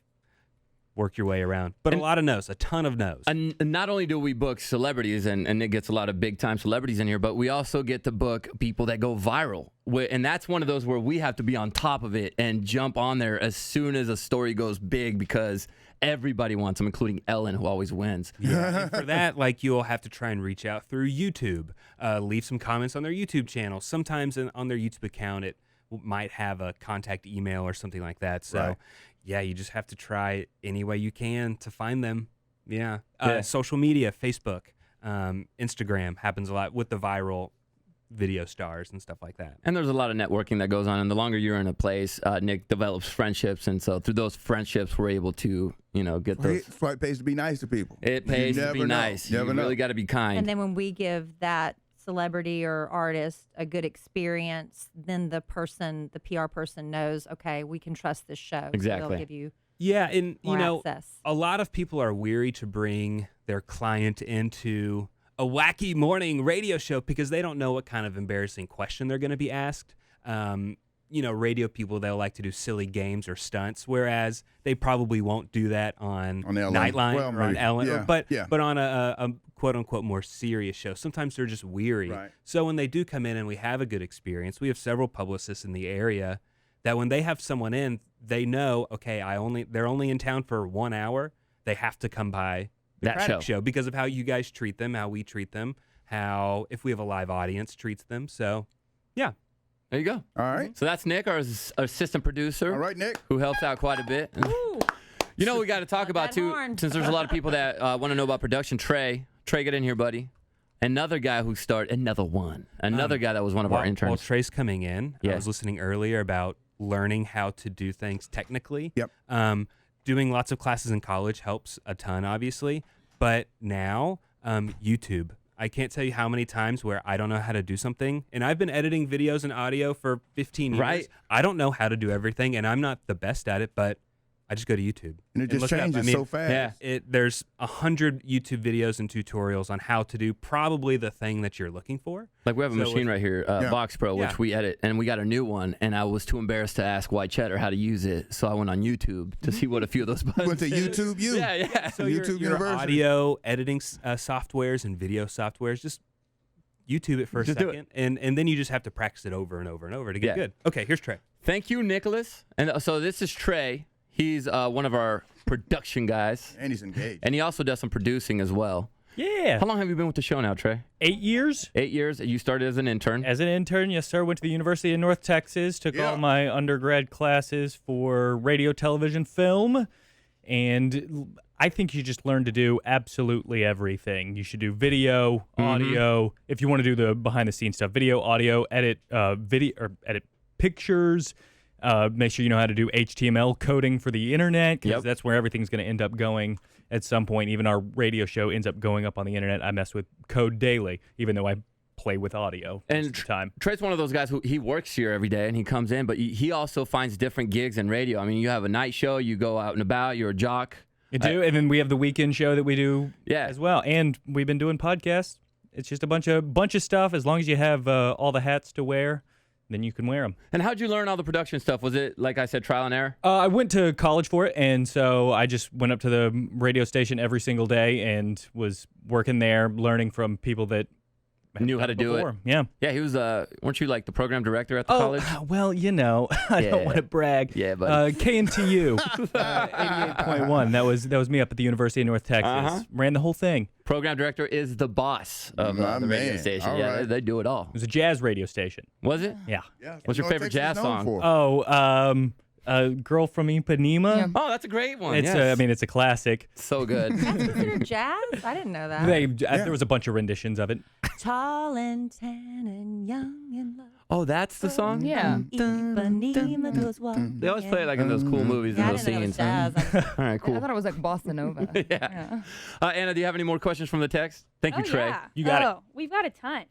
work your way around. But a lot of no's, a ton of no's. And not only do we book celebrities, and it gets a lot of big-time celebrities in here, but we also get to book people that go viral. And that's one of those where we have to be on top of it and jump on there as soon as a story goes big because everybody wants them, including Ellen, who always wins. Yeah, and for that, like, you'll have to try and reach out through YouTube. Leave some comments on their YouTube channel. Sometimes on their YouTube account, it might have a contact email or something like that. So, Right. yeah, you just have to try any way you can to find them. Yeah. Yeah. Social media, Facebook, Instagram happens a lot with the viral video stars and stuff like that. And there's a lot of networking that goes on. And the longer you're in a place, Nick develops friendships. And so through those friendships, we're able to, get those. That's why it pays to be nice to people. It pays to be never know. nice. You Never know. really got to be kind. And then when we give that celebrity or artist a good experience, then the PR person knows, okay, we can trust this show. So Exactly. they'll give you Yeah, and more access. a lot of people are weary to bring their client into a wacky morning radio show because they don't know what kind of embarrassing question they're going to be asked. Radio people, they'll like to do silly games or stunts, whereas they probably won't do that on Ellen. Nightline Well, or on maybe. Ellen, Yeah. but on a quote unquote more serious show. Sometimes they're just weary. Right. So when they do come in and we have a good experience, we have several publicists in the area that when they have someone in, they know, okay, they're only in town for 1 hour. They have to come by the That Craddock show. show because of how you guys treat them, how we treat them, how if we have a live audience treats them. So, yeah. There you go. All right. So that's Nick, our assistant producer. All right, Nick. Who helps out quite a bit. We got to talk about that too, horn. since there's a lot of people that want to know about production. Trey, get in here, buddy. Another guy who started, another guy that was one of our While interns. Trey's coming in, Yeah. I was listening earlier about learning how to do things technically. Yep. Doing lots of classes in college helps a ton, obviously. But now, YouTube. I can't tell you how many times where I don't know how to do something. And I've been editing videos and audio for 15 years. Right. I don't know how to do everything, and I'm not the best at it, but I just go to YouTube. And it just look it up. changes I mean, so fast. Yeah. There's 100 YouTube videos and tutorials on how to do probably the thing that you're looking for. Like we have a So machine if- right here, Yeah. Box Pro, which Yeah. we edit, and we got a new one, and I was too embarrassed to ask White Cheddar how to use it, so I went on YouTube to see what a few of those buttons Went to did. YouTube U. Yeah. So YouTube your University. audio editing softwares and video softwares, just YouTube it for a Just do second, and then you just have to practice it over and over and over to get Yeah. good. Okay, here's Trey. Thank you, Nicholas. And so this is Trey. He's one of our production guys, And he's engaged. and he also does some producing as well. Yeah. How long have you been with the show now, Trey? 8 years 8 years. You started as an intern. as an intern. Yes, sir. Went to the University of North Texas. Took Yeah. all my undergrad classes for radio, television, film. And I think you just learn to do absolutely everything. You should do video, audio. If you want to do the behind the scenes stuff, video, audio, edit video or edit pictures. Make sure you know how to do HTML coding for the internet because Yep. that's where everything's going to end up going at some point. Even our radio show ends up going up on the internet. I mess with code daily, even though I play with audio most of the time. Trey's one of those guys who he works here every day and he comes in, but he also finds different gigs in radio. I mean, you have a night show, you go out and about, you're a jock. You do, and then we have the weekend show that we do Yeah. as well. And we've been doing podcasts. It's just a bunch of stuff. As long as you have all the hats to wear, then you can wear them. And how'd you learn all the production stuff? Was it, like I said, trial and error? I went to college for it, and so I just went up to the radio station every single day and was working there, learning from people that have Knew how done to do it. before. Yeah. Yeah, he was, weren't you like the program director at the college? Well, I Yeah. don't want to brag. Yeah, buddy. KNTU, 88.1. That was me up at the University of North Texas. Uh-huh. Ran the whole thing. Program director is the boss of My the radio man. station. All Yeah, right. they do it all. It was a jazz radio station. Was it? Yeah. Yeah, What's your North favorite Texas jazz is known song? for. Oh, a girl from Ipanema. Oh, that's a great one. It's yes. it's a classic. So good. That's considered jazz? I didn't know that. There was a bunch of renditions of it. Tall and tan and young and love. Oh, that's the song? Yeah. Ipanema goes walking. They always play it like in those cool movies Yeah, I and those didn't know it was scenes. jazz. All right, I cool. thought it was like bossa nova. Yeah. Anna, do you have any more questions from the text? Thank you, Trey. Yeah. You got it. We've got a ton.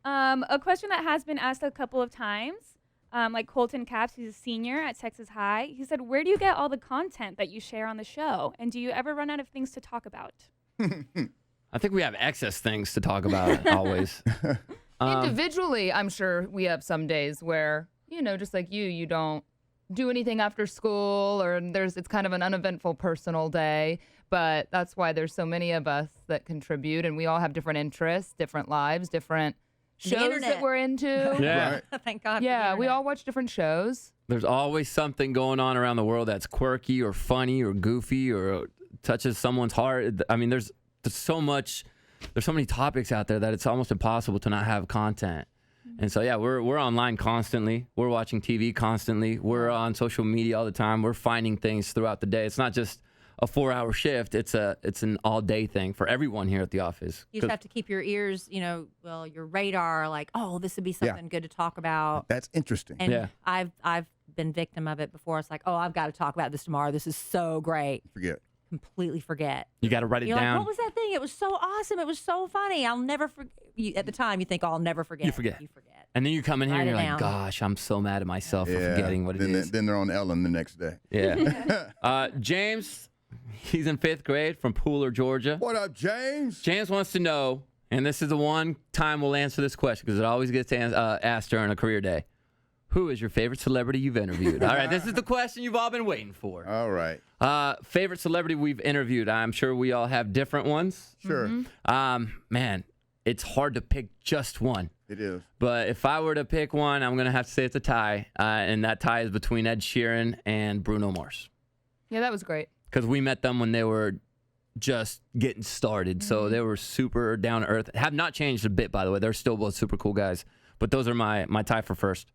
A question that has been asked a couple of times, like Colton Capps, he's a senior at Texas High. He said, where do you get all the content that you share on the show? And do you ever run out of things to talk about? I think we have excess things to talk about always. Individually, I'm sure we have some days where, just like you don't do anything after school, or it's kind of an uneventful personal day. But that's why there's so many of us that contribute, and we all have different interests, different lives, different shows internet. that we're into. Yeah. Right. Thank God. for the Yeah, we internet. all watch different shows. There's always something going on around the world that's quirky or funny or goofy or touches someone's heart. I mean, there's so many topics out there that it's almost impossible to not have content. And so, yeah, we're online constantly. We're watching TV constantly. We're on social media all the time. We're finding things throughout the day. It's not just a 4-hour shift. It's an all-day thing for everyone here at the office. You just have to keep your ears, your radar, like, oh, this would be something good to talk about. That's interesting. And Yeah. I've been victim of it before. It's like, oh, I've got to talk about this tomorrow. This is so great. Forget. Completely forget. You got to write it You're down. like, what was that thing? It was so awesome. It was so funny. I'll never forget. At the time, you think, oh, I'll never forget. You forget. You forget. And then you come in here Write and you're it like, down. gosh, I'm so mad at myself for forgetting what it then, is. Then they're on Ellen the next day. Yeah. James, he's in 5th grade from Pooler, Georgia. What up, James? James wants to know, and this is the one time we'll answer this question because it always gets asked during a career day. Who is your favorite celebrity you've interviewed? All right, this is the question you've all been waiting for. All right. Favorite celebrity we've interviewed. I'm sure we all have different ones. Sure. Man, it's hard to pick just one. It is. But if I were to pick one, I'm going to have to say it's a tie. And that tie is between Ed Sheeran and Bruno Mars. Yeah, that was great. Because we met them when they were just getting started. So they were super down to earth. Have not changed a bit, by the way. They're still both super cool guys. But those are my tie for first.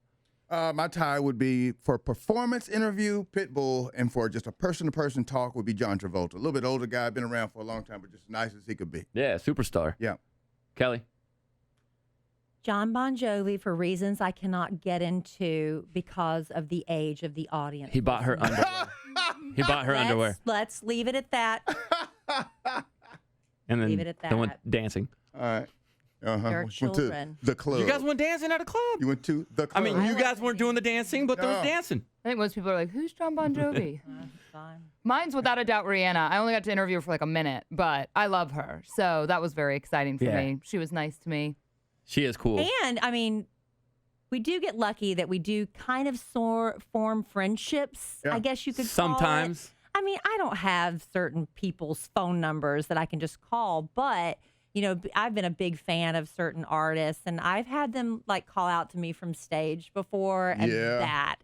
My tie would be for performance interview, Pitbull, and for just a person-to-person talk would be John Travolta. A little bit older guy, been around for a long time, but just as nice as he could be. Yeah, superstar. Yeah. Kelly? John Bon Jovi, for reasons I cannot get into because of the age of the audience. He bought her underwear. He bought her underwear. Let's leave it at that. And then leave it at they went that. dancing. All right. Uh-huh. Your Went to children. the club. You guys went dancing at a club. You went to the club. I mean, you guys weren't doing the dancing, but there was No. dancing. I think most people are like, who's John Bon Jovi? Fine. Mine's without a doubt Rihanna. I only got to interview her for like a minute, but I love her. So that was very exciting for Yeah. me. She was nice to me. She is cool. And I mean, we do get lucky that we do kind of form friendships. Yeah. I guess you could call it. Sometimes. I mean, I don't have certain people's phone numbers that I can just call, but I've been a big fan of certain artists, and I've had them like call out to me from stage before, and Yeah. that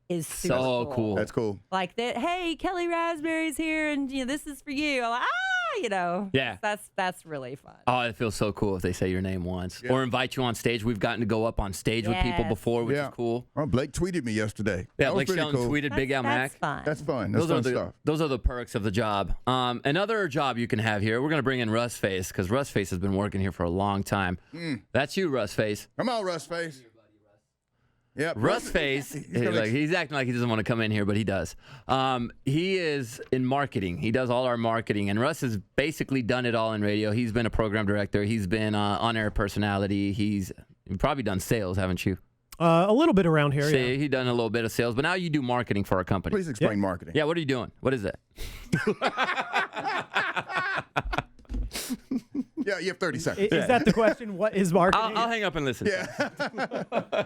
is super So cool. That's cool. Like that, hey, Kelly Raspberry's here, and this is for you. I'm like, Yeah. that's really fun. Oh, it feels so cool if they say your name once Yeah. or invite you on stage. We've gotten to go up on stage with people Yes. before, which Yeah. is cool. Oh, Blake tweeted me yesterday. Yeah, That was Blake pretty Shelton cool. tweeted Big Al Mac. That's fun. That's fun. That's Those fun stuff. those are the perks of the job. Another job you can have here. We're gonna bring in Russ Face because Russ Face has been working here for a long time. That's you, Russ Face. Come on, Russ Face. Yep. Russ Face, he's acting like he doesn't want to come in here, but he does. He is in marketing. He does all our marketing, and Russ has basically done it all in radio. He's been a program director. He's been on-air personality. You've probably done sales, haven't you? A little bit around here. See, he done a little bit of sales, but now you do marketing for our company. Please explain marketing. Yeah, what are you doing? What is that? Yeah, you have 30 seconds. Is that the question? What is marketing? I'll hang up and listen. Yeah.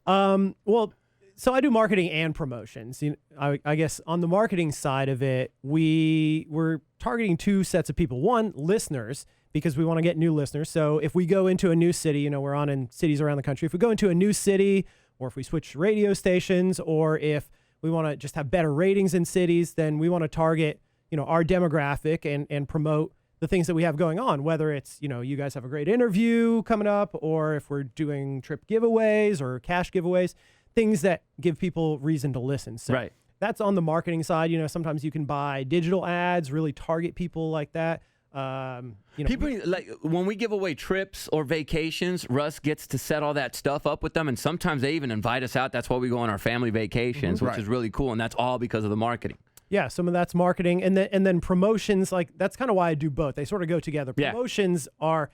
Well, so I do marketing and promotions. I guess on the marketing side of it, we're targeting two sets of people. One, listeners, because we want to get new listeners. So if we go into a new city, we're on in cities around the country. If we go into a new city, or if we switch radio stations, or if we want to just have better ratings in cities, then we want to target, our demographic and promote the things that we have going on, whether it's, you guys have a great interview coming up, or if we're doing trip giveaways or cash giveaways, things that give people reason to listen. So Right. that's on the marketing side. Sometimes you can buy digital ads, really target people like that. People like when we give away trips or vacations, Russ gets to set all that stuff up with them, and sometimes they even invite us out. That's why we go on our family vacations, which Right. is really cool, and that's all because of the marketing. Yeah, some of that's marketing, and then promotions. Like that's kind of why I do both. They sort of go together. Yeah. Promotions are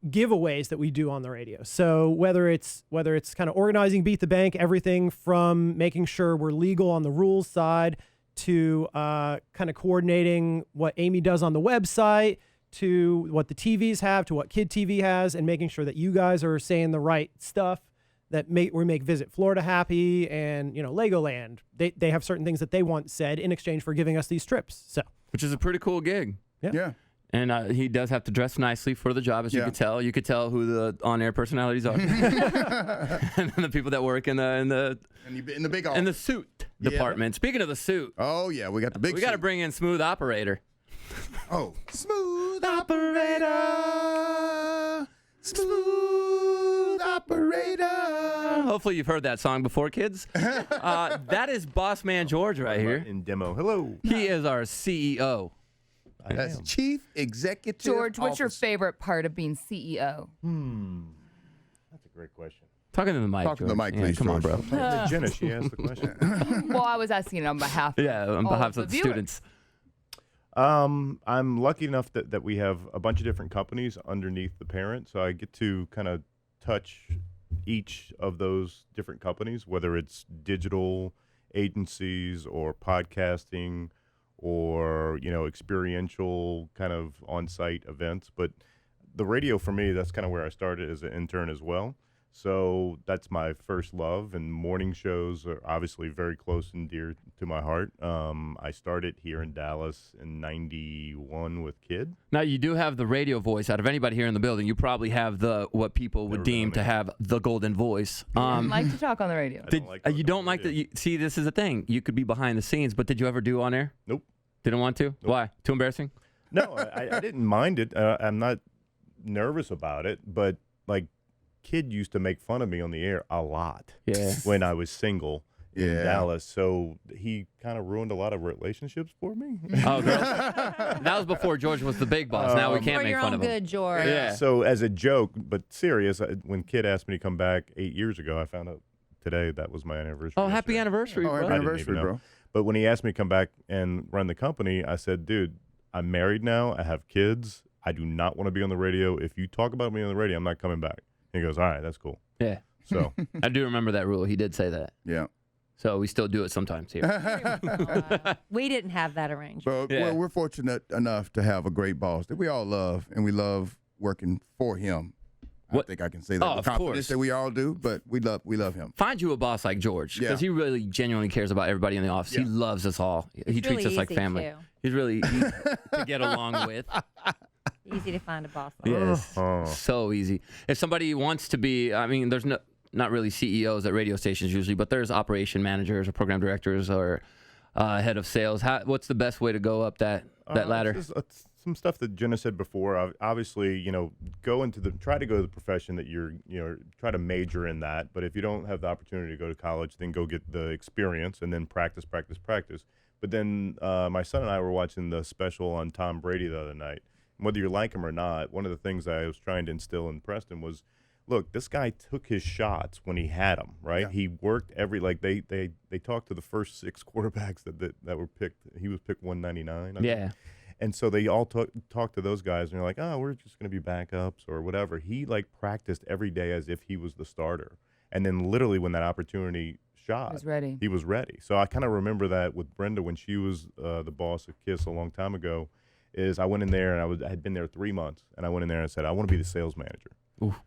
giveaways that we do on the radio. So whether it's kind of organizing Beat the Bank, everything from making sure we're legal on the rules side to kind of coordinating what Amy does on the website, to what the TVs have, to what Kid TV has, and making sure that you guys are saying the right stuff that we make Visit Florida happy, and Legoland. They have certain things that they want said in exchange for giving us these trips. So, which is a pretty cool gig. Yeah. And he does have to dress nicely for the job, as you could tell. You could tell who the on-air personalities are, and the people that work in the big office. in the suit department. Speaking of the suit, oh yeah, we got the big. We got to bring in Smooth Operator. Oh, Smooth Operator, Smooth Operator. Hopefully you've heard that song before, kids. That is Boss Man George right here. In demo. Hello. He is our CEO. That's Chief Executive George, what's your Officer. favorite part of being CEO? That's a great question. Talking to the mic. Talk to the George. mic, please, Come on, George. bro. Jenna, she asked the question. Well, I was asking on behalf of On all behalf the of the viewers. students. I'm lucky enough that we have a bunch of different companies underneath the parent, so I get to kind of touch each of those different companies, whether it's digital agencies or podcasting or experiential kind of on-site events. But the radio for me, that's kind of where I started as an intern as well. So that's my first love, and morning shows are obviously very close and dear to my heart. I started here in Dallas in '91 with Kid. Now you do have the radio voice. Out of anybody here in the building, you probably have what people would deem to have the golden voice. I like to talk on the radio. You don't like that? See, this is the thing. You could be behind the scenes, but did you ever do on air? Nope. Didn't want to? Nope. Why? Too embarrassing? No, I didn't mind it. I'm not nervous about it, but Kid used to make fun of me on the air a lot. Yeah. When I was single in Dallas, so he kind of ruined a lot of relationships for me. Oh, girl. That was before George was the big boss. Now we can't For make your fun own of him. good, George. Yeah. So as a joke, but serious, when Kid asked me to come back 8 years ago, I found out today that was my anniversary. Oh, happy yesterday. anniversary, Oh, bro. happy I didn't anniversary, even know. bro. But when he asked me to come back and run the company, I said, dude, I'm married now. I have kids. I do not want to be on the radio. If you talk about me on the radio, I'm not coming back. He goes, all right, that's cool. Yeah. So I do remember that rule. He did say that. Yeah. So we still do it sometimes here. We didn't have that arrangement. But Yeah. we're fortunate enough to have a great boss that we all love, and we love working for him. What- I think I can say that Oh, with of confidence course. that we all do, but we love him. Find you a boss like George, because he really genuinely cares about everybody in the office. He loves us all. He treats really us like easy, family. too. He's really easy to get along with. Easy to find a boss. Like Yes, Oh. so easy. If somebody wants to be, I mean, there's not really CEOs at radio stations usually, but there's operation managers or program directors or head of sales. What's the best way to go up that ladder? It's some stuff that Jenna said before. Obviously, try to go to the profession that try to major in that. But if you don't have the opportunity to go to college, then go get the experience and then practice. But then my son and I were watching the special on Tom Brady the other night. Whether you like him or not, one of the things I was trying to instill in Preston was, look, this guy took his shots when he had them, right? Yeah. He worked they talked to the first 6 quarterbacks that were picked. He was picked 199. I think. Yeah. And so they all talked to those guys, and they're like, oh, we're just going to be backups or whatever. He practiced every day as if he was the starter. And then literally when that opportunity shot, he was ready. So I kind of remember that with Brenda when she was the boss of KISS a long time ago, is I went in there and I had been there 3 months, and I went in there and I said, I want to be the sales manager. Oof.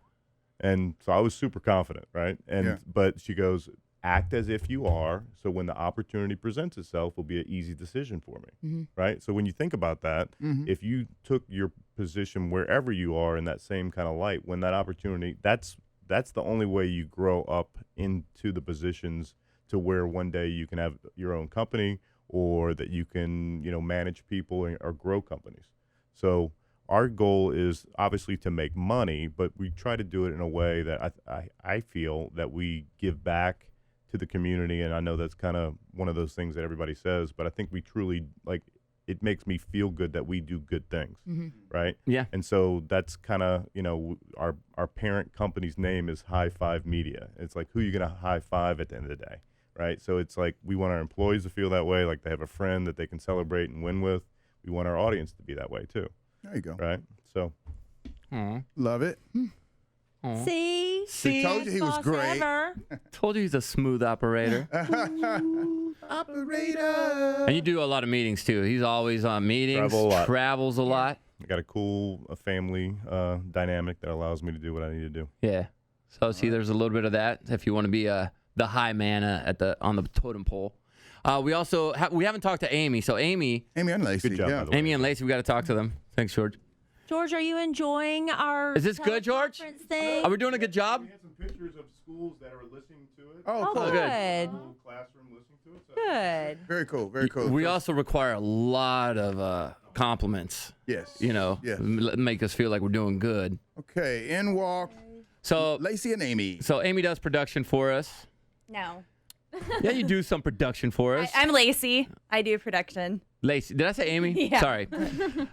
And so I was super confident, right? But she goes, act as if you are, so when the opportunity presents itself, will be an easy decision for me, right? So when you think about that, if you took your position wherever you are in that same kind of light, when that opportunity, that's the only way you grow up into the positions to where one day you can have your own company or that you can, manage people or grow companies. So our goal is obviously to make money, but we try to do it in a way that I feel that we give back to the community. And I know that's kind of one of those things that everybody says, but I think we truly, it makes me feel good that we do good things, right? Yeah. And so that's kind of, our parent company's name is High Five Media. It's like, who are you going to high five at the end of the day, right? So it's like we want our employees to feel that way, like they have a friend that they can celebrate and win with. We want our audience to be that way too. There you go. Right? So. Love it. See? We told you he was Boss great. ever. Told you he's a smooth operator. Operator. And you do a lot of meetings too. He's always on meetings, Travel a lot. travels a lot. I got a cool family dynamic that allows me to do what I need to do. Yeah. So see, there's a little bit of that if you want to be the high man on the totem pole. We also we haven't talked to Amy. So Amy and Lacey. Good job, by the way. Amy and Lacey, we got to talk to them. Thanks, George. George, are you enjoying our Is this good, George? teleconference thing? Are we doing a good job? We had some pictures of schools that are listening to it. Oh, cool. good. School classroom listening to it. So Good. Very cool. Very cool. We also require a lot of compliments. Yes. Yes. Make us feel like we're doing good. Okay. In walk So Lacey and Amy. So Amy does production for us. No. Yeah, you do some production for us. I'm Lacey. I do production. Lacey, did I say Amy? Yeah. Sorry.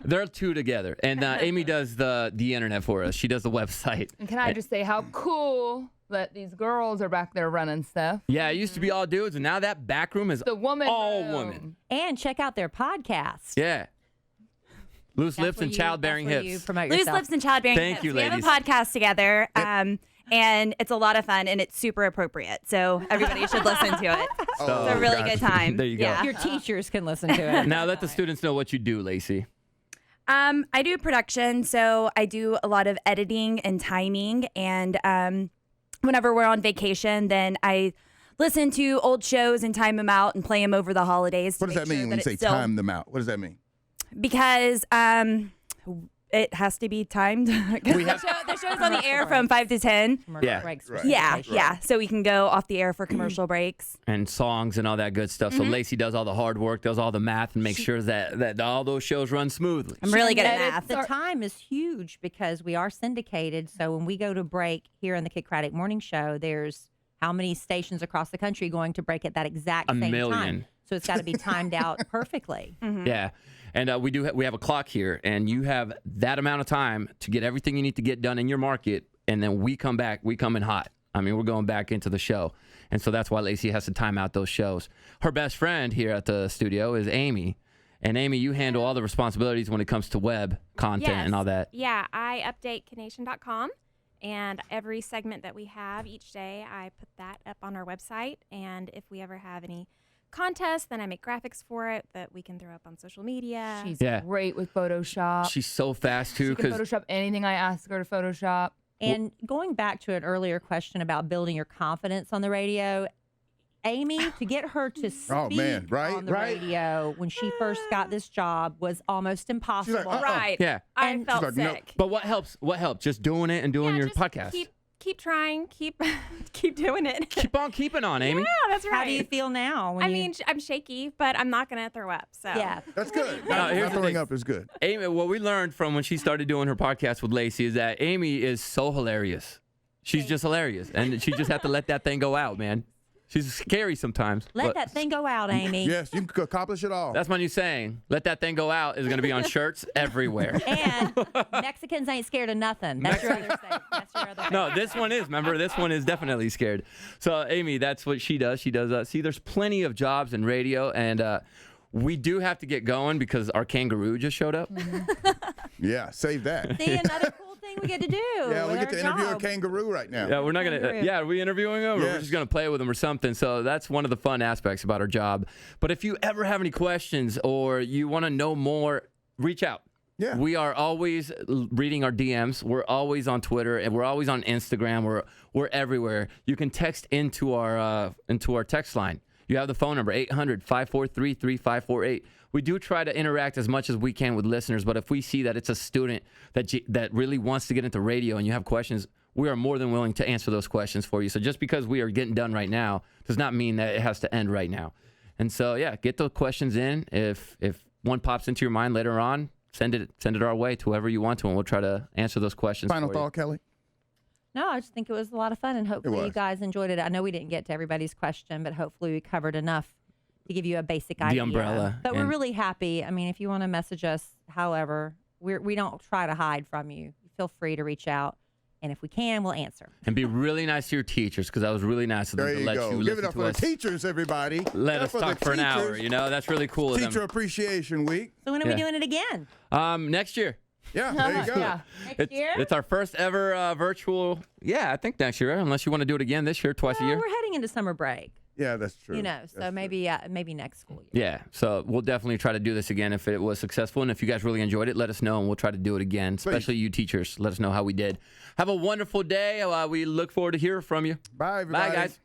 They're two together. And Amy does the internet for us. She does the website. And can I just say how cool that these girls are back there running stuff? Yeah, it used to be all dudes, and now that back room is The woman all room. women. And check out their podcast. Yeah. Loose lips where and you- childbearing that's where you hips. promote Loose yourself. Lips and Childbearing Thank Hips. you, We have a ladies. podcast together, and it's a lot of fun, and it's super appropriate. So everybody should listen to it. It's a really good time. There you go. Yeah. Your teachers can listen to it. Now let the students know what you do, Lacey. I do production, so I do a lot of editing and timing, and whenever we're on vacation, then I listen to old shows and time them out and play them over the holidays. What does that mean when you say time them out? What does that mean? Because it has to be timed. 'Cause the show's on the air from 5 to 10. Yeah. Breaks Right. Yeah. So we can go off the air for commercial breaks. And songs and all that good stuff. So Lacey does all the hard work, does all the math, and makes sure that all those shows run smoothly. I'm really good at math. The time is huge because we are syndicated. So when we go to break here in the Kid Craddock Morning Show, there's how many stations across the country going to break at that exact A same million. time? So it's got to be timed out perfectly. Yeah. And we have a clock here, and you have that amount of time to get everything you need to get done in your market, and then we come in hot. I mean, we're going back into the show. And so that's why Lacey has to time out those shows. Her best friend here at the studio is Amy. And Amy, you handle all the responsibilities when it comes to web content and all that. Yeah, I update KiddNation.com, and every segment that we have each day, I put that up on our website. And if we ever have any contests, then I make graphics for it that we can throw up on social media. She's Yeah. great with Photoshop. She's so fast, too. She can 'cause Photoshop anything I ask her to Photoshop. And going back to an earlier question about building your confidence on the radio, Amy, to get her to speak Oh, man, right, on the right. radio when she first got this job was almost impossible. Right. Yeah. I And- felt She's like, no. sick. But what helps? What helps? Just doing it and doing your just podcast. Keep trying, keep doing it. Keep on keeping on, Amy. Yeah, that's right. How do you feel now? When I you- mean, I'm shaky, but I'm not gonna throw up. So yeah. That's good. No, Not here's the throwing thing. up is good. Amy, what we learned from when she started doing her podcast with Lacey is that Amy is so hilarious. She's just hilarious, and she just have to let that thing go out, man. She's scary sometimes. Let but that thing go out, Amy. Yes, you can accomplish it all. That's my new saying. Let that thing go out is going to be on shirts everywhere. And Mexicans ain't scared of nothing. That's your other saying. That's your other No, this one is. Remember, this one is definitely scared. So, Amy, that's what she does. She does. See, there's plenty of jobs in radio, and we do have to get going because our kangaroo just showed up. Yeah, save that. See, another cool thing we get to do. Yeah, we with get to our interview a job. kangaroo right now. Yeah, we're not gonna. Kangaroo. Yeah, are we interviewing him, or we're Yes. just gonna play with him or something? So that's one of the fun aspects about our job. But if you ever have any questions or you want to know more, reach out. Yeah. We are always reading our DMs. We're always on Twitter, and we're always on Instagram. We're everywhere. You can text into our text line. You have the phone number 800-543-3548. We do try to interact as much as we can with listeners, but if we see that it's a student that really wants to get into radio and you have questions, we are more than willing to answer those questions for you. So just because we are getting done right now does not mean that it has to end right now. And so, yeah, get those questions in. If one pops into your mind later on, send it our way to whoever you want to, and we'll try to answer those questions. Final for thought, Kelly? No, I just think it was a lot of fun, and hopefully you was. guys enjoyed it. I know we didn't get to everybody's question, but hopefully we covered enough to give you a basic idea. umbrella But we're and- really happy. I mean, if you want to message us, however, we don't try to hide from you. Feel free to reach out, and if we can, we'll answer. And be really nice to your teachers, because that was really nice of them There to you let go. you Give listen it up to for us. the teachers, everybody. Let Give us it talk the for an hour. teachers. You know, that's really cool of Teacher them. Appreciation Week. So when are we Yeah. doing it again? Next year. Yeah, there you go. Yeah. Next year? It's our first ever virtual. Yeah, I think next year, unless you want to do it again this year, twice a Well, year. we're heading into summer break. Yeah, that's true. You know, so maybe next school year. Yeah, so we'll definitely try to do this again if it was successful. And if you guys really enjoyed it, let us know, and we'll try to do it again, especially you teachers. Let us know how we did. Have a wonderful day. We look forward to hearing from you. Bye, everybody. Bye, guys.